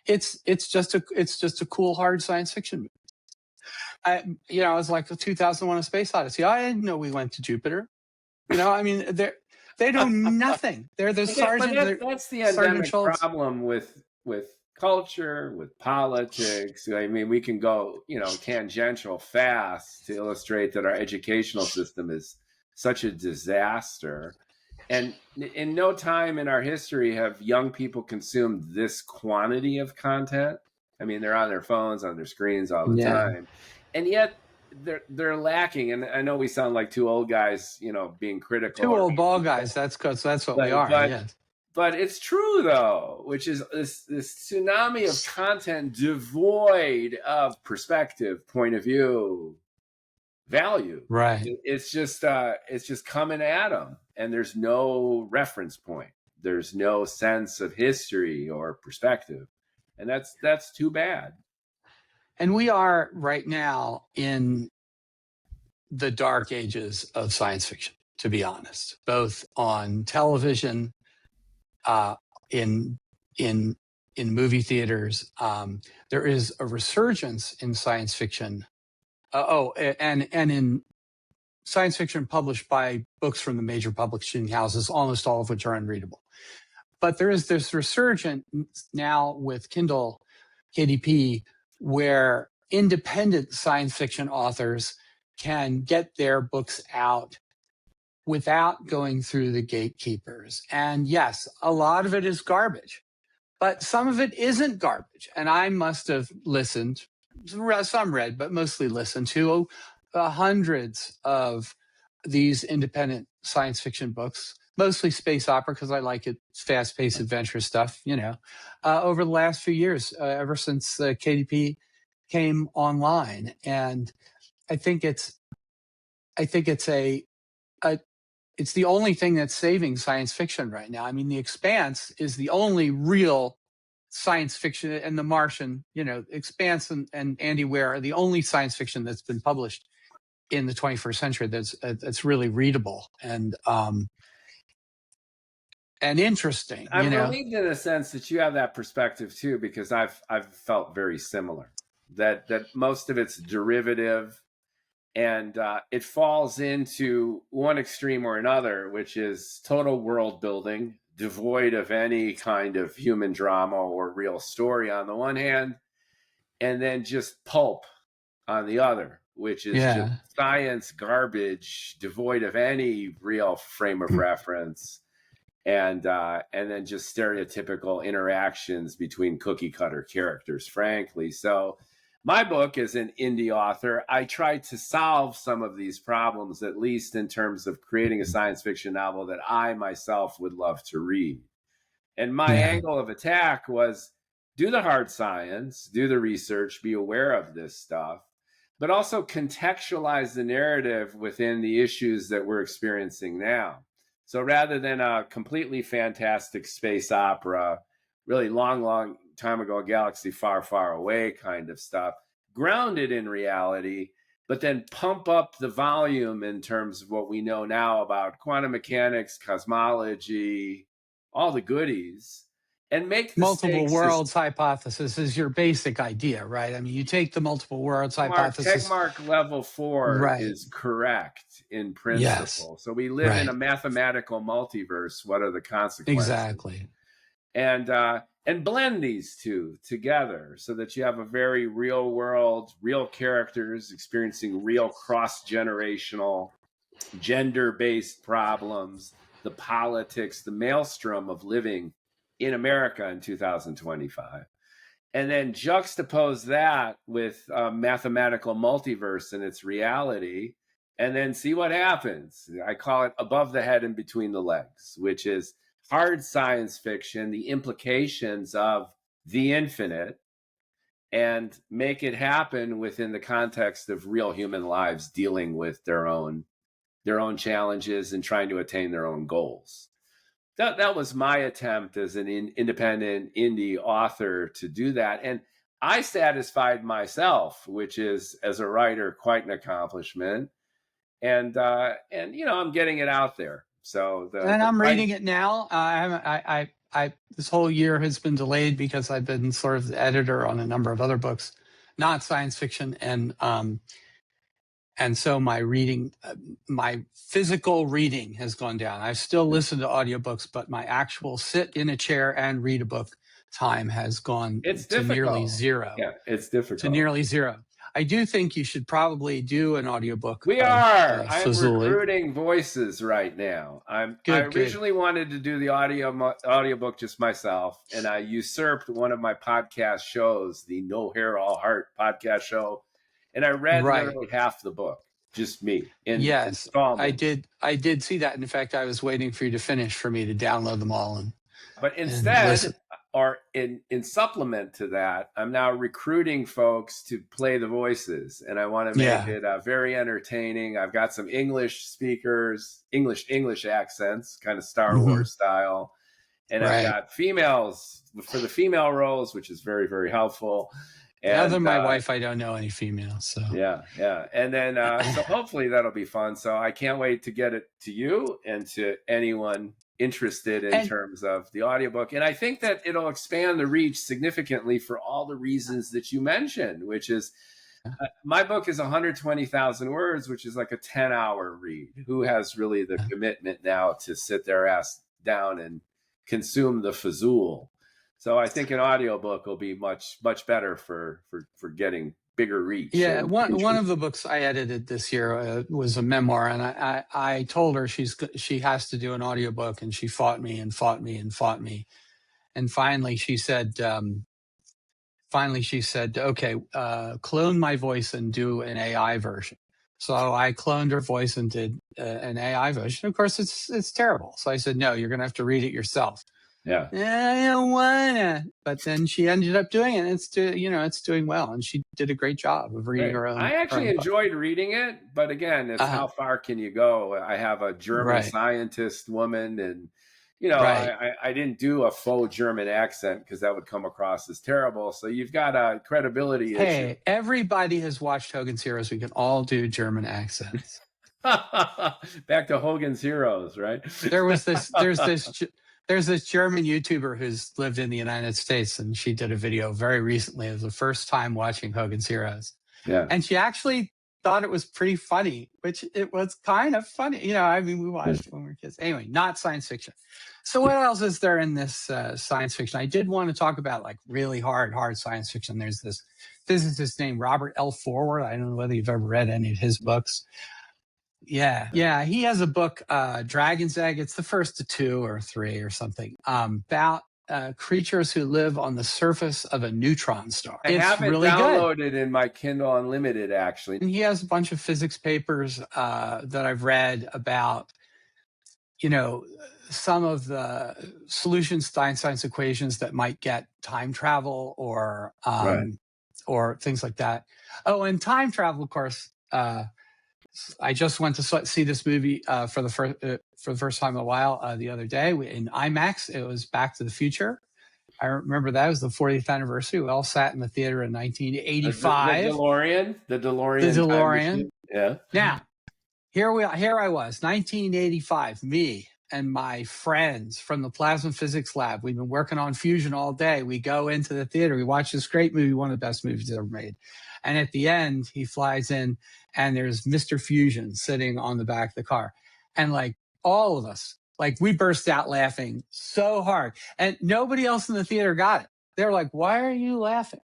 Speaker 2: It's just a cool, hard science fiction movie. It was like the 2001: A Space Odyssey. I didn't know we went to Jupiter. I mean, they know nothing. They're the sergeant.
Speaker 1: That's the
Speaker 2: Sergeant
Speaker 1: endemic
Speaker 2: Schultz.
Speaker 1: problem with culture, with politics. I mean, we can go, tangential fast to illustrate that our educational system is such a disaster. And in no time in our history have young people consumed this quantity of content. I mean, they're on their phones, on their screens all the time. and yet they're lacking. And I know we sound like two old guys, being critical,
Speaker 2: Two old ball guys. That's because that's what we
Speaker 1: but
Speaker 2: are. Yes.
Speaker 1: but it's true though, which is this tsunami of content devoid of perspective, point of view, value.
Speaker 2: Right.
Speaker 1: It's just coming at them, and there's no reference point. There's no sense of history or perspective, and that's too bad.
Speaker 2: And we are right now in the dark ages of science fiction, to be honest, both on television, in in movie theaters. There is a resurgence in science fiction. And in science fiction published by books from the major publishing houses, almost all of which are unreadable. But there is this resurgence now with Kindle, KDP, where independent science fiction authors can get their books out without going through the gatekeepers. And yes, a lot of it is garbage, but some of it isn't garbage. And I must have listened, some read, but mostly listened to hundreds of these independent science fiction books, mostly space opera, because I like it, fast-paced adventure stuff, over the last few years, ever since KDP came online. And I think it's it's the only thing that's saving science fiction right now. I mean, The Expanse is the only real science fiction, and The Martian, Expanse and Andy Weir are the only science fiction that's been published in the 21st century that's really readable and interesting.
Speaker 1: I'm relieved in a sense that you have that perspective too, because I've felt very similar. That most of it's derivative, and it falls into one extreme or another, which is total world building, devoid of any kind of human drama or real story on the one hand, and then just pulp on the other, which is just science garbage, devoid of any real frame of reference, and then just stereotypical interactions between cookie cutter characters, frankly. So my book, as an indie author, I tried to solve some of these problems, at least in terms of creating a science fiction novel that I myself would love to read. And my angle of attack was do the hard science, do the research, be aware of this stuff, but also contextualize the narrative within the issues that we're experiencing now. So rather than a completely fantastic space opera, really long time ago, a galaxy far, far away kind of stuff, grounded in reality, but then pump up the volume in terms of what we know now about quantum mechanics, cosmology, all the goodies, and make the
Speaker 2: multiple worlds hypothesis is your basic idea, right? I mean, you take the multiple worlds hypothesis.
Speaker 1: Tegmark level 4 is correct in principle. So we live in a mathematical multiverse. What are the consequences?
Speaker 2: Exactly.
Speaker 1: And blend these two together so that you have a very real world, real characters experiencing real cross-generational, gender-based problems, the politics, the maelstrom of living in America in 2025. And then juxtapose that with a mathematical multiverse and its reality, and then see what happens. I call it above the head and between the legs, which is hard science fiction, the implications of the infinite, and make it happen within the context of real human lives dealing with their own challenges and trying to attain their own goals. That was my attempt as an independent indie author to do that. And I satisfied myself, which is, as a writer, quite an accomplishment. And I'm getting it out there. So
Speaker 2: I'm reading it now. I this whole year has been delayed because I've been sort of the editor on a number of other books, not science fiction, and so my reading, my physical reading has gone down. I still listen to audiobooks, but my actual sit in a chair and read a book time has gone to nearly zero.
Speaker 1: Yeah, it's difficult.
Speaker 2: To nearly zero. I do think you should probably do an audiobook.
Speaker 1: I'm recruiting voices right now. I originally wanted to do the audiobook just myself, and I usurped one of my podcast shows, the No Hair All Heart podcast show, And I read
Speaker 2: Right.
Speaker 1: literally half the book, just me, in
Speaker 2: Yes,
Speaker 1: installments.
Speaker 2: I did see that. In fact, I was waiting for you to finish for me to download them all
Speaker 1: But
Speaker 2: and listen.
Speaker 1: instead, or in supplement to that, I'm now recruiting folks to play the voices, and I want to make
Speaker 2: Yeah.
Speaker 1: it very entertaining. I've got some English speakers, English accents, kind of Star
Speaker 2: Hmm.
Speaker 1: Wars style, and I've
Speaker 2: Right.
Speaker 1: got females for the female roles, which is very, very helpful.
Speaker 2: Other
Speaker 1: And
Speaker 2: than my wife, I don't know any females. So
Speaker 1: yeah, and then so hopefully that'll be fun. So I can't wait to get it to you and to anyone interested in
Speaker 2: and
Speaker 1: terms of the audiobook. And I think that it'll expand the reach significantly for all the reasons that you mentioned, which is my book is 120,000 words, which is like a 10-hour read. Who has really the commitment now to sit their ass down and consume the fazool? So I think an audiobook will be much better for getting bigger reach
Speaker 2: yeah,
Speaker 1: and
Speaker 2: one
Speaker 1: interest.
Speaker 2: of the books I edited this year was a memoir, and I told her she has to do an audiobook, and she fought me and fought me and fought me, and finally she said, okay, clone my voice and do an AI version. So I cloned her voice and did an AI version. Of course, it's terrible. So I said, no, you're going to have to read it yourself.
Speaker 1: Yeah.
Speaker 2: I don't wanna. But then she ended up doing it. And it's doing well, and she did a great job of reading
Speaker 1: Great.
Speaker 2: her
Speaker 1: I actually
Speaker 2: own book.
Speaker 1: enjoyed reading it, but again, it's how far can you go? I have a German
Speaker 2: Right,
Speaker 1: scientist woman, and
Speaker 2: right.
Speaker 1: I didn't do a faux German accent because that would come across as terrible. So you've got a credibility issue.
Speaker 2: Hey, everybody has watched Hogan's Heroes. We can all do German accents.
Speaker 1: Back to Hogan's Heroes, right?
Speaker 2: There's this German YouTuber who's lived in the United States, and she did a video very recently. It was the first time watching Hogan's Heroes,
Speaker 1: Yeah.
Speaker 2: and she actually thought it was pretty funny, which it was kind of funny. I mean, we watched it when we were kids. Anyway, not science fiction. So what else is there in this science fiction? I did want to talk about like really hard science fiction. There's this physicist named Robert L. Forward. I don't know whether you've ever read any of his books. Yeah. He has a book, Dragon's Egg. It's the first of 2 or 3 or something, about creatures who live on the surface of a neutron star.
Speaker 1: I
Speaker 2: It's
Speaker 1: have it
Speaker 2: really good.
Speaker 1: downloaded in my Kindle Unlimited, actually.
Speaker 2: And he has a bunch of physics papers that I've read about, some of the solutions to Einstein's equations that might get time travel or
Speaker 1: Right.
Speaker 2: or things like that. Oh, and time travel, of course. I just went to see this movie for the first time in a while the other day in IMAX. It was Back to the Future. I remember that. It was the 40th anniversary. We all sat in the theater in 1985.
Speaker 1: The DeLorean
Speaker 2: The
Speaker 1: time
Speaker 2: DeLorean.
Speaker 1: machine. Yeah.
Speaker 2: Now, here I was, 1985, me and my friends from the plasma physics lab. We've been working on fusion all day. We go into the theater. We watch this great movie, one of the best movies ever made. And at the end, he flies in and there's Mr. Fusion sitting on the back of the car. And like all of us, like we burst out laughing so hard. And nobody else in the theater got it. They're like, why are you laughing?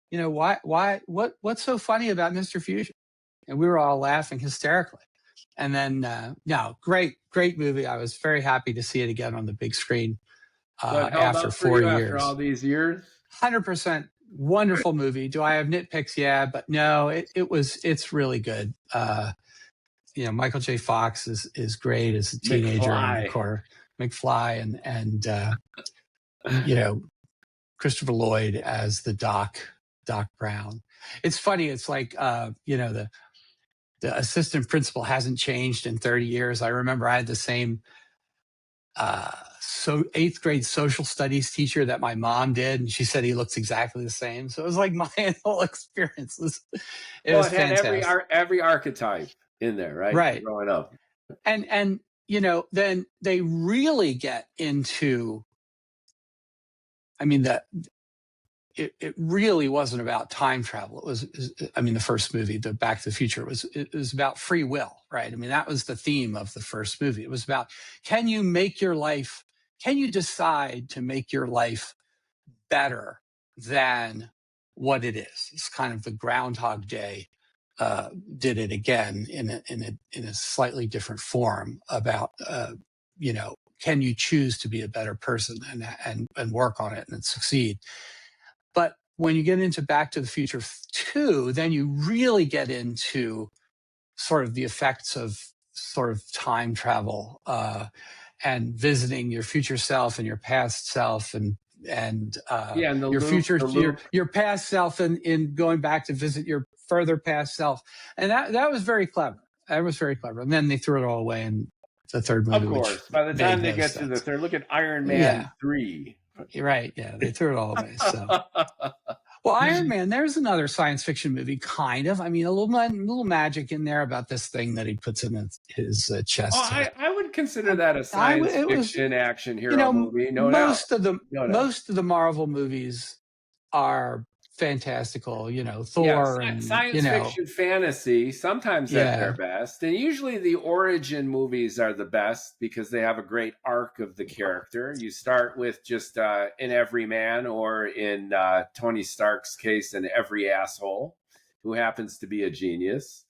Speaker 2: What's so funny about Mr. Fusion? And we were all laughing hysterically. And then, great movie. I was very happy to see it again on the big screen
Speaker 1: So it held
Speaker 2: after
Speaker 1: up for
Speaker 2: 4
Speaker 1: you
Speaker 2: years.
Speaker 1: after all these years?
Speaker 2: 100% wonderful movie. Do I have nitpicks? Yeah, but no, it's really good. Michael J. Fox is great as a teenager in the core. McFly and Christopher Lloyd as the Doc Brown. It's funny. It's like the assistant principal hasn't changed in 30 years. I remember I had the same 8th grade social studies teacher that my mom did, and she said he looks exactly the same. So it was like my whole experience was
Speaker 1: It had
Speaker 2: fantastic.
Speaker 1: every archetype in there, right?
Speaker 2: Right.
Speaker 1: Growing up.
Speaker 2: And then they really get into, I mean, it really wasn't about time travel. It was, the first movie, the Back to the Future, it was about free will, right? I mean, that was the theme of the first movie. It was about, can you decide to make your life better than what it is? It's kind of the Groundhog Day did it again in a slightly different form about, can you choose to be a better person and work on it and succeed? But when you get into Back to the Future 2, then you really get into sort of the effects of sort of time travel and visiting your future self and your past self and
Speaker 1: Yeah, and
Speaker 2: your future
Speaker 1: the loop.
Speaker 2: your past self in going back to visit your further past self. And that was very clever. That was very clever. And then they threw it all away in the third movie,
Speaker 1: Of
Speaker 2: which
Speaker 1: course, by the
Speaker 2: made
Speaker 1: time they
Speaker 2: no
Speaker 1: get to the
Speaker 2: sense.
Speaker 1: third, look at Iron Man
Speaker 2: Yeah,
Speaker 1: 3.
Speaker 2: you're right. Yeah, they threw it all away. So. Well, Iron Man, there's another science fiction movie, kind of. I mean, a little magic in there about this thing that he puts in his chest.
Speaker 1: I would consider that a science fiction action hero movie, no doubt.
Speaker 2: Most of the Marvel movies are fantastical, Thor and
Speaker 1: science fiction fantasy, sometimes at their best. And usually the origin movies are the best because they have a great arc of the character. You start with just an everyman, or in Tony Stark's case, an every asshole who happens to be a genius.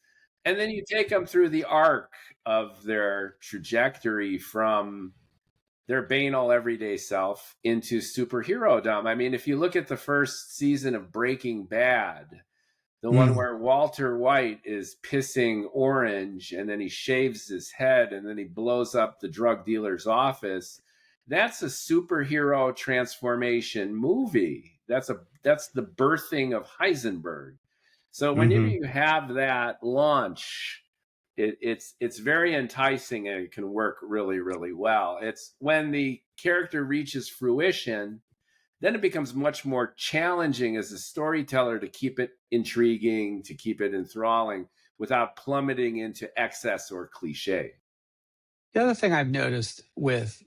Speaker 1: And then you take them through the arc of their trajectory from their banal everyday self into superhero-dom. I mean, if you look at the first season of Breaking Bad, the one where Walter White is pissing orange and then he shaves his head and then he blows up the drug dealer's office, that's a superhero transformation movie. That's the birthing of Heisenberg. So whenever you have that launch, it's very enticing and it can work really, really well. It's when the character reaches fruition, then it becomes much more challenging as a storyteller to keep it intriguing, to keep it enthralling without plummeting into excess or cliche.
Speaker 2: The other thing I've noticed with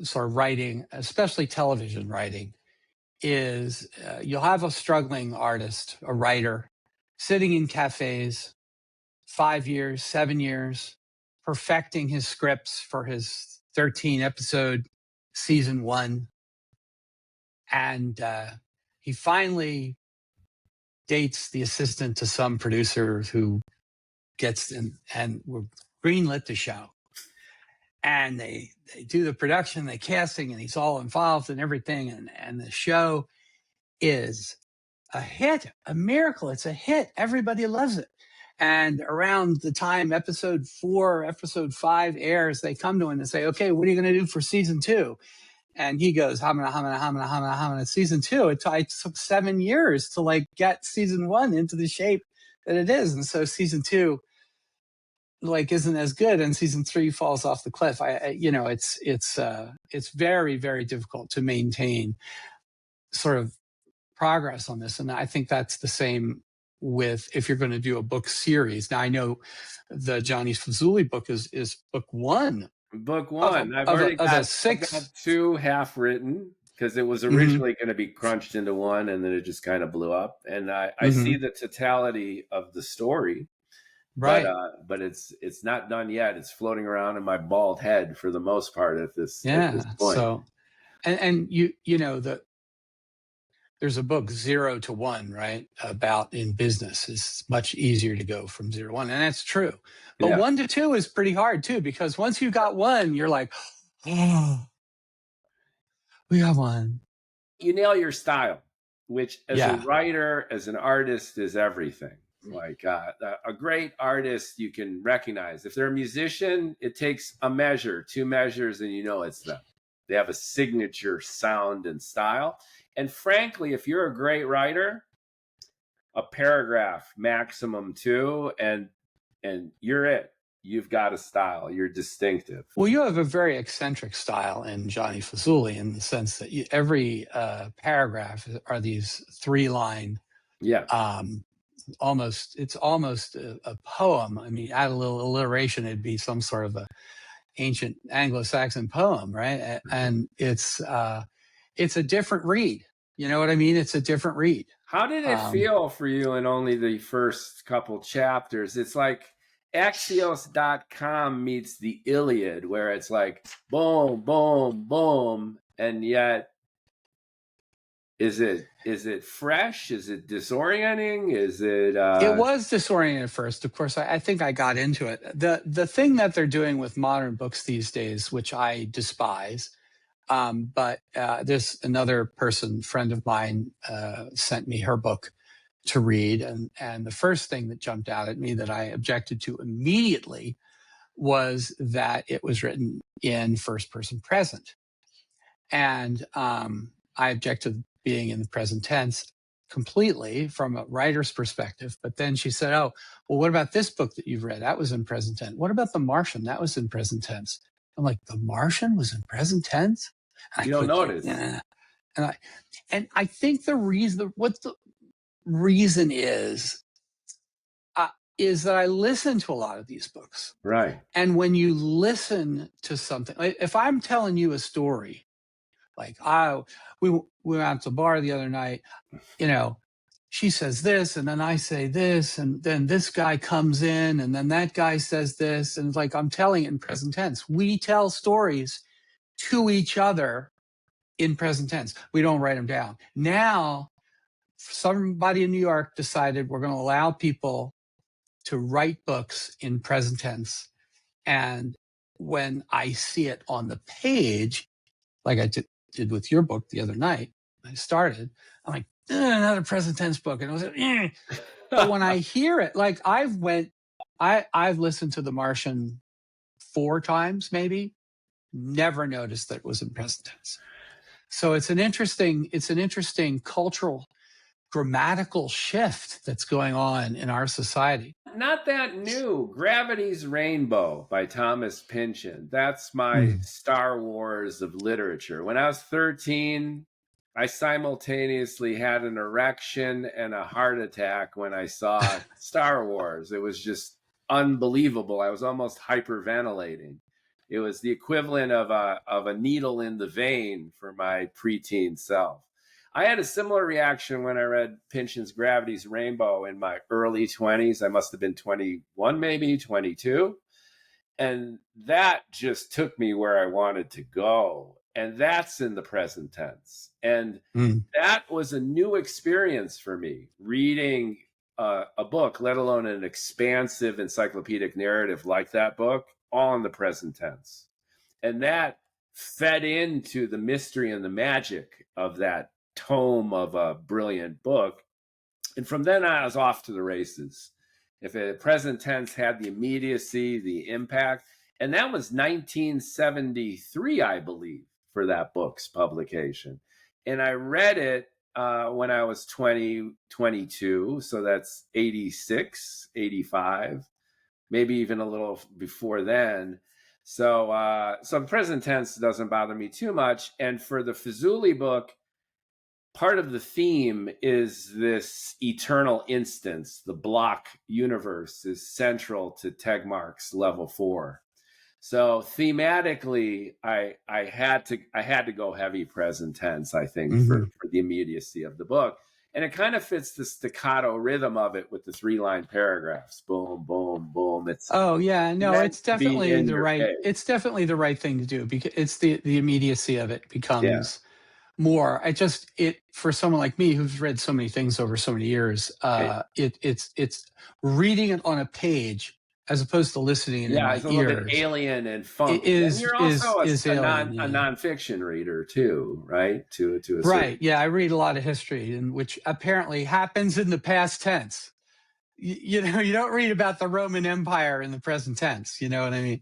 Speaker 2: sort of writing, especially television writing, is you'll have a struggling artist, a writer, sitting in cafes 5 years, 7 years, perfecting his scripts for his 13 episode season 1. And he finally dates the assistant to some producer who gets in and will greenlit the show. And they do the production, the casting, and he's all involved in everything. And the show is a hit, a miracle. It's a hit. Everybody loves it. And around the time episode 4, episode 5 airs, they come to him and say, okay, what are you going to do for season 2? And he goes, hamana, season 2. It took 7 years to get season 1 into the shape that it is. And so season 2 isn't as good, and season 3 falls off the cliff. It's very, very difficult to maintain sort of progress on this. And I think that's the same with if you're going to do a book series. Now I know the Johnny Fazuli book is book 1.
Speaker 1: Book 1. I've already got 2 half written because it was originally going to be crunched into 1 and then it just kind of blew up. And I see the totality of the story. Right. But it's not done yet. It's floating around in my bald head for the most part at this point.
Speaker 2: So and there's a book 0 to 1, right? About in business. It's much easier to go from 0 to 1. And that's true. But 1 to 2 is pretty hard too, because once you got 1, you're like, oh, we got 1.
Speaker 1: You nail your style, which as a writer, as an artist, is everything. Like a great artist you can recognize. If they're a musician, it takes a measure, 2 measures, and it's them. They have a signature sound and style. And frankly, if you're a great writer, a paragraph, maximum 2, and you're it. You've got a style. You're distinctive. Well,
Speaker 2: you have a very eccentric style in Johnny Fazuli in the sense that every paragraph are these 3-line. It's almost a poem. I mean, add a little alliteration, it'd be some sort of a ancient Anglo-Saxon poem, right? And it's a different read. You know what I mean? It's a different read.
Speaker 1: How did it feel for you in only the first couple chapters? It's like Axios.com meets the Iliad, where it's like boom, boom, boom, and yet is it fresh? Is it disorienting? Is it?
Speaker 2: It was disorienting at first. Of course, I think I got into it. The thing that they're doing with modern books these days, which I despise, But there's another friend of mine, sent me her book to read. And the first thing that jumped out at me that I objected to immediately was that it was written in first person present. And I object to being in the present tense completely from a writer's perspective. But then she said, oh, well, what about this book that you've read? That was in present tense. What about The Martian? That was in present tense. I'm like, The Martian was in present tense? And
Speaker 1: You don't notice.
Speaker 2: And I think the reason is that I listen to a lot of these books.
Speaker 1: Right.
Speaker 2: And when you listen to something, like if I'm telling you a story, like we went out to the bar the other night, she says this, and then I say this, and then this guy comes in, and then that guy says this, and it's like I'm telling it in present tense. We tell stories to each other in present tense. We don't write them down. Now, somebody in New York decided we're going to allow people to write books in present tense. And when I see it on the page, like I did with your book the other night, I started, I'm like, another present tense book. And I was like, but when I hear it, like I've listened to The Martian 4 times, maybe, never noticed that it was in present tense. So it's an interesting cultural grammatical shift that's going on in our society.
Speaker 1: Not that new. Gravity's Rainbow by Thomas Pynchon. That's my Star Wars of literature. When I was 13, I simultaneously had an erection and a heart attack when I saw Star Wars. It was just unbelievable. I was almost hyperventilating. It was the equivalent of a needle in the vein for my preteen self. I had a similar reaction when I read Pynchon's Gravity's Rainbow in my early 20s. I must have been 21, maybe 22. And that just took me where I wanted to go. And that's in the present tense. And that was a new experience for me, reading a book, let alone an expansive encyclopedic narrative like that book, all in the present tense. And that fed into the mystery and the magic of that tome of a brilliant book. And from then on, I was off to the races. If a present tense had the immediacy, the impact, and that was 1973, I believe, for that book's publication. And I read it when I was 22, so that's 86, 85, maybe even a little before then. So present tense doesn't bother me too much. And for the Fazuli book, part of the theme is this eternal instance. The block universe is central to Tegmark's level 4. So thematically, I had to go heavy present tense, I think, for the immediacy of the book. And it kind of fits the staccato rhythm of it with the 3-line paragraphs. Boom, boom, boom. It's
Speaker 2: definitely the right. Face. It's definitely the right thing to do because it's the immediacy of it becomes more. For someone like me who's read so many things over so many years, it's reading it on a page as opposed to listening in my ears. Yeah, it's a little bit
Speaker 1: alien and funky. And you're also a nonfiction reader too, right? To a
Speaker 2: right. Yeah, I read a lot of history, which apparently happens in the past tense. You don't read about the Roman Empire in the present tense. You know what I mean?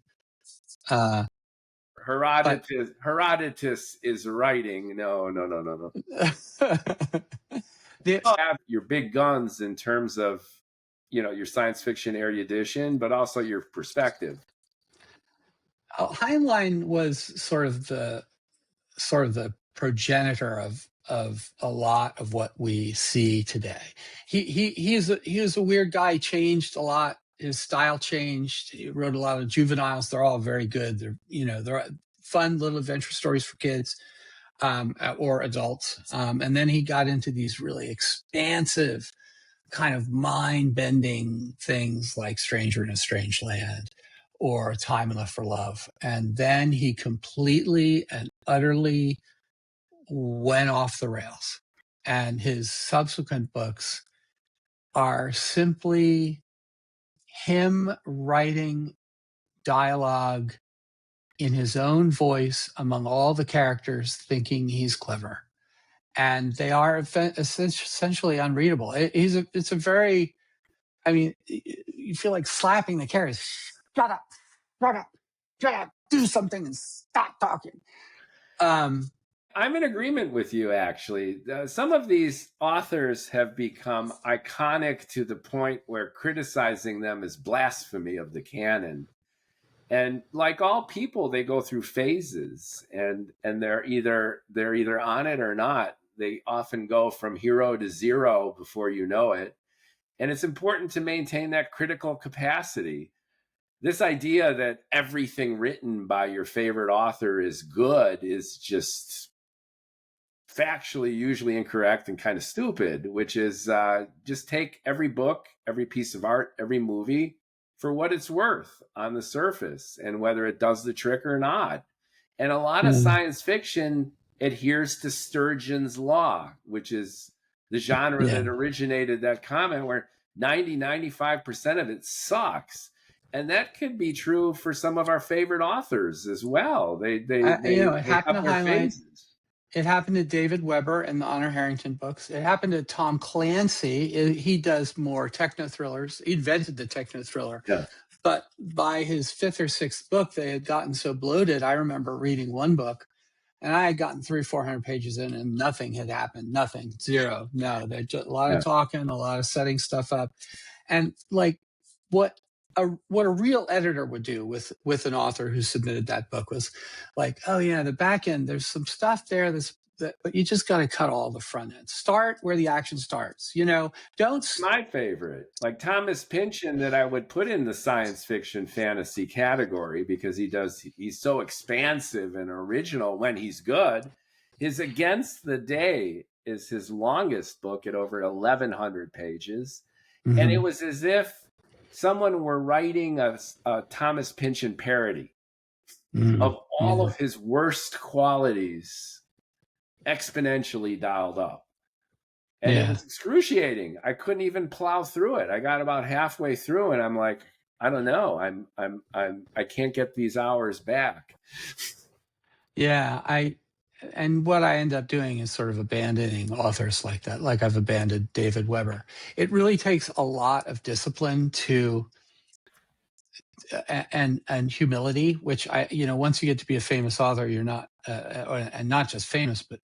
Speaker 1: Herodotus is writing. No. You have your big guns in terms of your science fiction erudition, but also your perspective.
Speaker 2: Heinlein was sort of the progenitor of a lot of what we see today. He was a weird guy. He changed a lot. His style changed. He wrote a lot of juveniles. They're all very good. They're fun little adventure stories for kids or adults. And then he got into these really expansive, kind of mind-bending things like Stranger in a Strange Land or Time Enough for Love. And then he completely and utterly went off the rails. And his subsequent books are simply him writing dialogue in his own voice among all the characters, thinking he's clever. And they are essentially unreadable. It's a very, I mean, you feel like slapping the characters. Shut up, shut up, shut up, do something and stop talking.
Speaker 1: I'm in agreement with you, actually. Some of these authors have become iconic to the point where criticizing them is blasphemy of the canon. And like all people, they go through phases, and they're either on it or not. They often go from hero to zero before you know it. And it's important to maintain that critical capacity. This idea that everything written by your favorite author is good is just factually usually incorrect and kind of stupid, which is just take every book, every piece of art, every movie for what it's worth on the surface and whether it does the trick or not. And a lot of science fiction adheres to Sturgeon's law, which is the genre that originated that comment, where 95% of it sucks. And that could be true for some of our favorite authors as well. They have their phases.
Speaker 2: It happened to David Weber in the Honor Harrington books. It happened to Tom Clancy. He does more techno thrillers. He invented the techno thriller.
Speaker 1: Yeah.
Speaker 2: But by his fifth or sixth book, they had gotten so bloated. I remember reading one book, and I had gotten 300-400 pages in, and nothing had happened. Nothing. Zero. No. There's just a lot of talking, a lot of setting stuff up. And like what a real editor would do with an author who submitted that book was like, oh yeah, the back end, there's some stuff there but you just got to cut all the front end. Start where the action starts. Don't.
Speaker 1: My favorite, like Thomas Pynchon, that I would put in the science fiction fantasy category because he's so expansive and original when he's good. His Against the Day is his longest book at over 1,100 pages. Mm-hmm. And it was as if someone were writing a Thomas Pynchon parody of all of his worst qualities exponentially dialed up. And it was excruciating. I couldn't even plow through it. I got about halfway through and I'm like, I don't know. I can't get these hours back.
Speaker 2: Yeah, and what I end up doing is sort of abandoning authors like that, like I've abandoned David Weber. It really takes a lot of discipline and humility, which once you get to be a famous author, you're not, and not just famous, but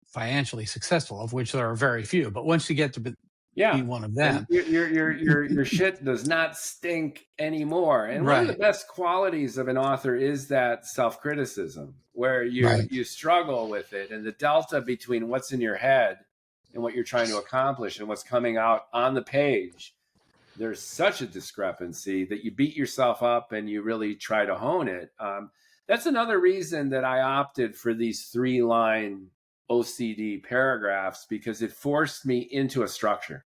Speaker 2: financially successful, of which there are very few. But once you get to be one of them,
Speaker 1: your shit does not stink anymore. And one of the best qualities of an author is that self-criticism, where you struggle with it, and the delta between what's in your head and what you're trying to accomplish and what's coming out on the page. There's such a discrepancy that you beat yourself up and you really try to hone it. That's another reason that I opted for these 3-line OCD paragraphs, because it forced me into a structure.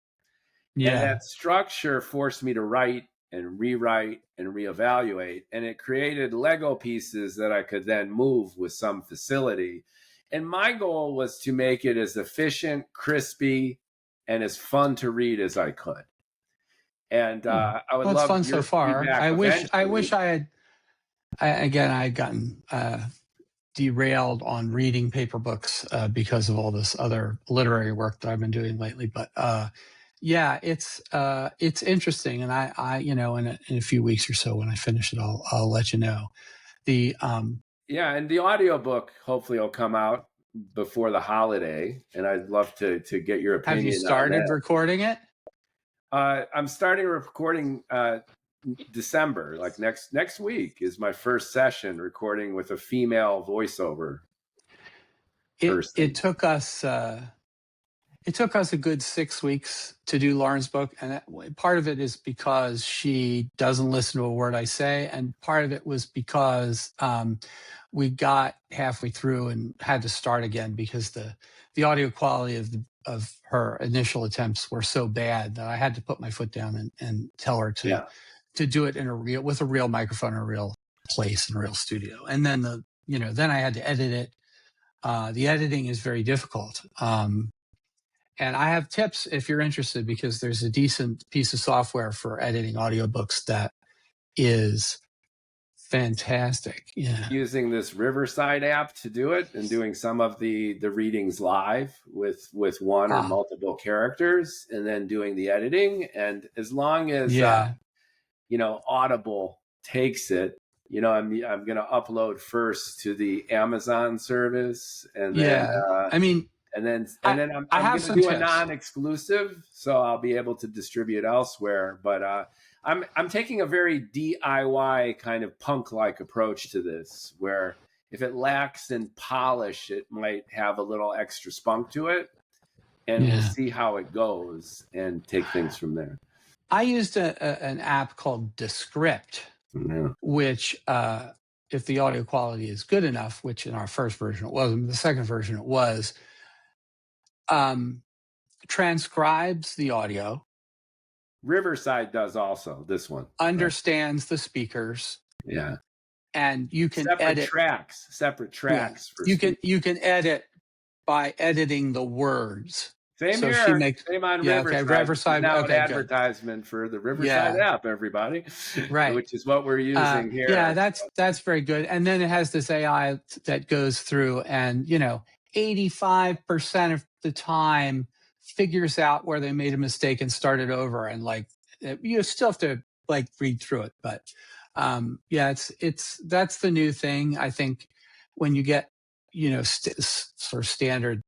Speaker 1: Yeah. And that structure forced me to write and rewrite and reevaluate. And it created Lego pieces that I could then move with some facility. And my goal was to make it as efficient, crispy, and as fun to read as I could. And I would love.
Speaker 2: It's fun so far. I wish I had gotten derailed on reading paper books because of all this other literary work that I've been doing lately. But it's interesting, and I in a few weeks or so when I finish it, I'll let you know. And
Speaker 1: the audiobook hopefully will come out before the holiday, and I'd love to get your opinion.
Speaker 2: Have you started recording it?
Speaker 1: I'm starting recording December, like next week is my first session recording with a female voiceover person.
Speaker 2: It took us a good 6 weeks to do Lauren's book, and part of it is because she doesn't listen to a word I say, and part of it was because we got halfway through and had to start again because the audio quality of her initial attempts were so bad that I had to put my foot down and tell her to do it with a real microphone in a real place in a real studio. And then then I had to edit it. The editing is very difficult. And I have tips if you're interested, because there's a decent piece of software for editing audiobooks that is Fantastic. Yeah.
Speaker 1: Using this Riverside app to do it, and doing some of the readings live with one or multiple characters, and then doing the editing. And as long as Audible takes it, I'm going to upload first to the Amazon service, and then and then I'm going to do a non-exclusive, so I'll be able to distribute elsewhere. But I'm taking a very DIY kind of punk-like approach to this, where if it lacks in polish, it might have a little extra spunk to it, and we'll see how it goes and take things from there.
Speaker 2: I used an app called Descript, which, if the audio quality is good enough, which in our first version it wasn't, the second version it was, transcribes the audio.
Speaker 1: Riverside does also, this one.
Speaker 2: Understands the speakers.
Speaker 1: Yeah.
Speaker 2: And you can edit
Speaker 1: separate tracks.
Speaker 2: Yeah. You can edit by editing the words.
Speaker 1: Same here. Same on Riverside. Okay,
Speaker 2: Riverside.
Speaker 1: Now an advertisement for the Riverside app, everybody.
Speaker 2: Right.
Speaker 1: Which is what we're using here.
Speaker 2: Yeah, that's very good. And then it has this AI that goes through and, 85% of the time figures out where they made a mistake and start it over. And you still have to read through it. But that's the new thing. I think when you get, sort of standard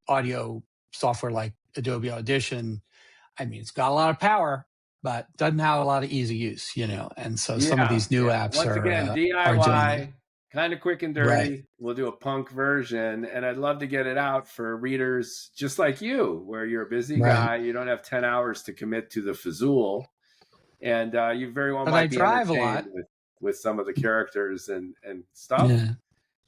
Speaker 2: audio software like Adobe Audition, it's got a lot of power, but doesn't have a lot of easy use, and so some of these new apps
Speaker 1: once again, DIY, kind of quick and dirty.
Speaker 2: Right.
Speaker 1: We'll do a punk version, and I'd love to get it out for readers just like you, where you're a busy guy, you don't have 10 hours to commit to the Fazul, and you very well might be entertained with some of the characters and stuff.
Speaker 2: Yeah.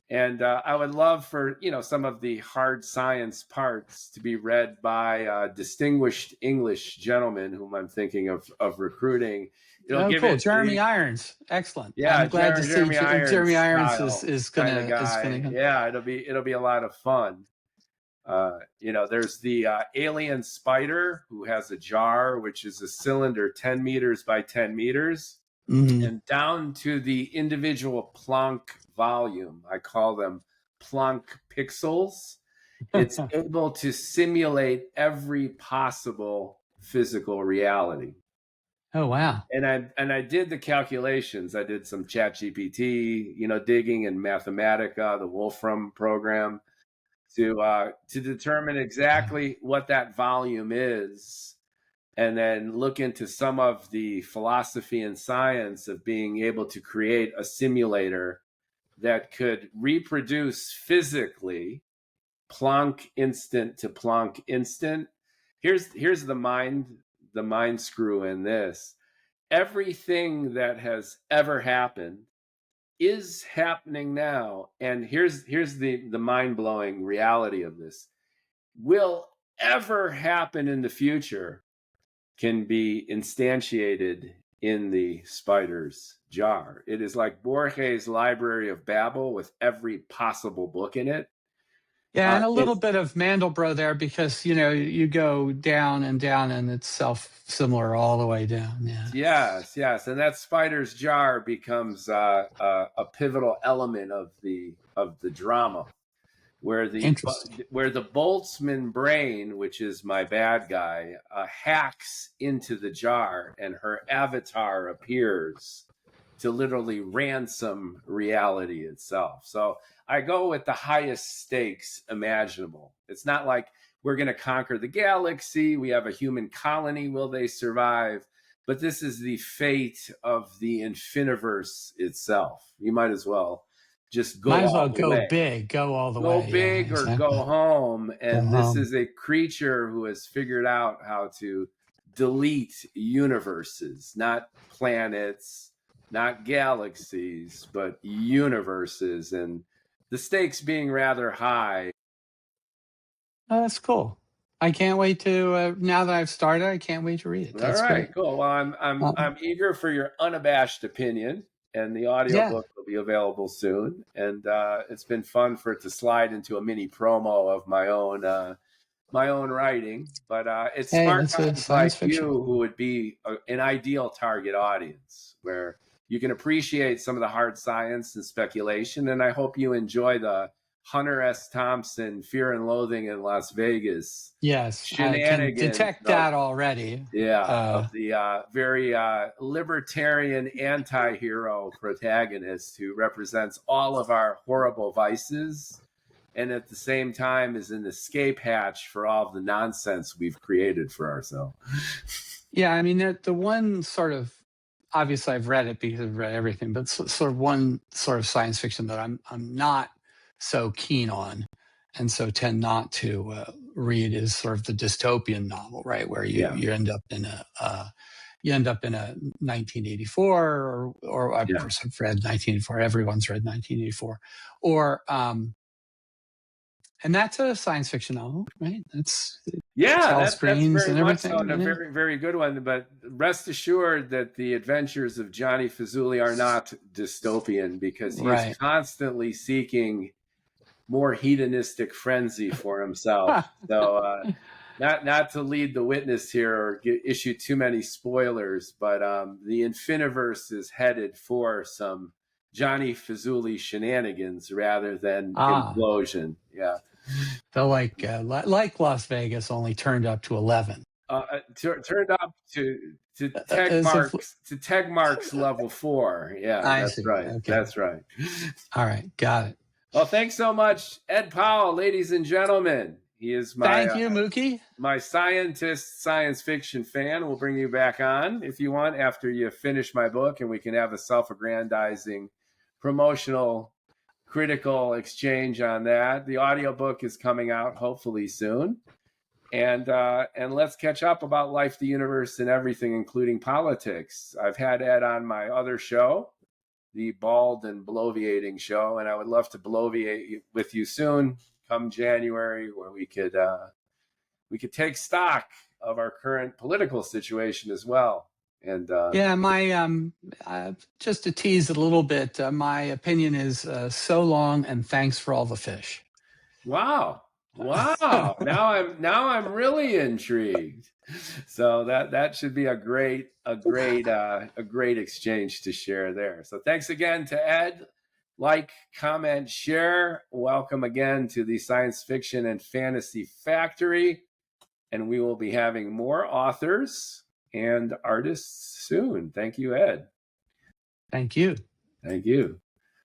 Speaker 1: And I would love for, some of the hard science parts to be read by distinguished English gentlemen whom I'm thinking of recruiting.
Speaker 2: Cool. Jeremy Irons. Excellent. Yeah. I'm glad to see Jeremy Irons is going to.
Speaker 1: Yeah, it'll be a lot of fun. There's the alien spider who has a jar, which is a cylinder 10 meters by 10 meters.
Speaker 2: Mm-hmm.
Speaker 1: And down to the individual Planck volume. I call them Planck pixels. It's able to simulate every possible physical reality.
Speaker 2: Oh, wow.
Speaker 1: And I did the calculations. I did some ChatGPT, digging in Mathematica, the Wolfram program, to determine exactly what that volume is, and then look into some of the philosophy and science of being able to create a simulator that could reproduce physically Planck instant to Planck instant. Here's the mind screw in this. Everything that has ever happened is happening now. And here's the mind-blowing reality of this. Will ever happen in the future can be instantiated in the spider's jar. It is like Borges' Library of Babel with every possible book in it.
Speaker 2: Yeah, and a little bit of Mandelbrot there because, you go down and it's self-similar all the way down. Yeah.
Speaker 1: Yes. And that spider's jar becomes a pivotal element of the drama, where the Boltzmann brain, which is my bad guy, hacks into the jar, and her avatar appears to literally ransom reality itself. So I go with the highest stakes imaginable. It's not like we're going to conquer the galaxy. We have a human colony. Will they survive? But this is the fate of the Infiniverse itself. You might as well just go
Speaker 2: big, go all the way.
Speaker 1: Go big or go home. And this is a creature who has figured out how to delete universes, not planets, not galaxies, but universes. And the stakes being rather high.
Speaker 2: Oh, that's cool. I can't wait to, now that I've started, I can't wait to read it. That's
Speaker 1: all right,
Speaker 2: great.
Speaker 1: Cool. Well, I'm eager for your unabashed opinion, and the audiobook will be available soon. And it's been fun for it to slide into a mini promo of my own writing. But it's smart guys like you who would be an ideal target audience, where you can appreciate some of the hard science and speculation. And I hope you enjoy the Hunter S. Thompson Fear and Loathing in Las Vegas
Speaker 2: Yes, I can
Speaker 1: shenanigans
Speaker 2: detect that already.
Speaker 1: of the very libertarian anti-hero protagonist who represents all of our horrible vices and at the same time is an escape hatch for all of the nonsense we've created for ourselves.
Speaker 2: Yeah, I mean, the one sort of, obviously I've read it because I've read everything, but sort of one sort of science fiction that I'm not so keen on, and so tend not to read is sort of the dystopian novel, right, where you end up in a 1984, or of course I've read 1984. Everyone's read 1984, or and that's a science fiction novel, right? That's
Speaker 1: That's
Speaker 2: screens
Speaker 1: very
Speaker 2: and
Speaker 1: much so,
Speaker 2: everything.
Speaker 1: and a very, very good one. But rest assured that the adventures of Johnny Fazuli are not dystopian, because he is constantly seeking more hedonistic frenzy for himself. So not to lead the witness here or issue too many spoilers, but the Infiniverse is headed for some Johnny Fazuli shenanigans rather than implosion. Yeah.
Speaker 2: So like Las Vegas, only turned up to 11.
Speaker 1: Turned up to Tegmark's level 4. Yeah, that's right. Okay. That's right.
Speaker 2: All right, got it.
Speaker 1: Well, thanks so much, Ed Powell, ladies and gentlemen. He is my
Speaker 2: thank you, Mookie.
Speaker 1: My science fiction fan. We'll bring you back on if you want after you finish my book, and we can have a self-aggrandizing, promotional, critical exchange on that. The audiobook is coming out hopefully soon. And let's catch up about life, the universe, and everything, including politics. I've had Ed on my other show, the Bald and Bloviating Show, and I would love to bloviate with you soon, come January, where we could take stock of our current political situation as well. And
Speaker 2: my just to tease it a little bit, my opinion is so long and thanks for all the fish.
Speaker 1: Wow. Now I'm really intrigued. So that should be a great exchange to share there. So thanks again to Ed. Like, comment, share. Welcome again to the Science Fiction and Fantasy Factory. And we will be having more authors and artists soon. Thank you, Ed.
Speaker 2: Thank you.
Speaker 1: Thank you.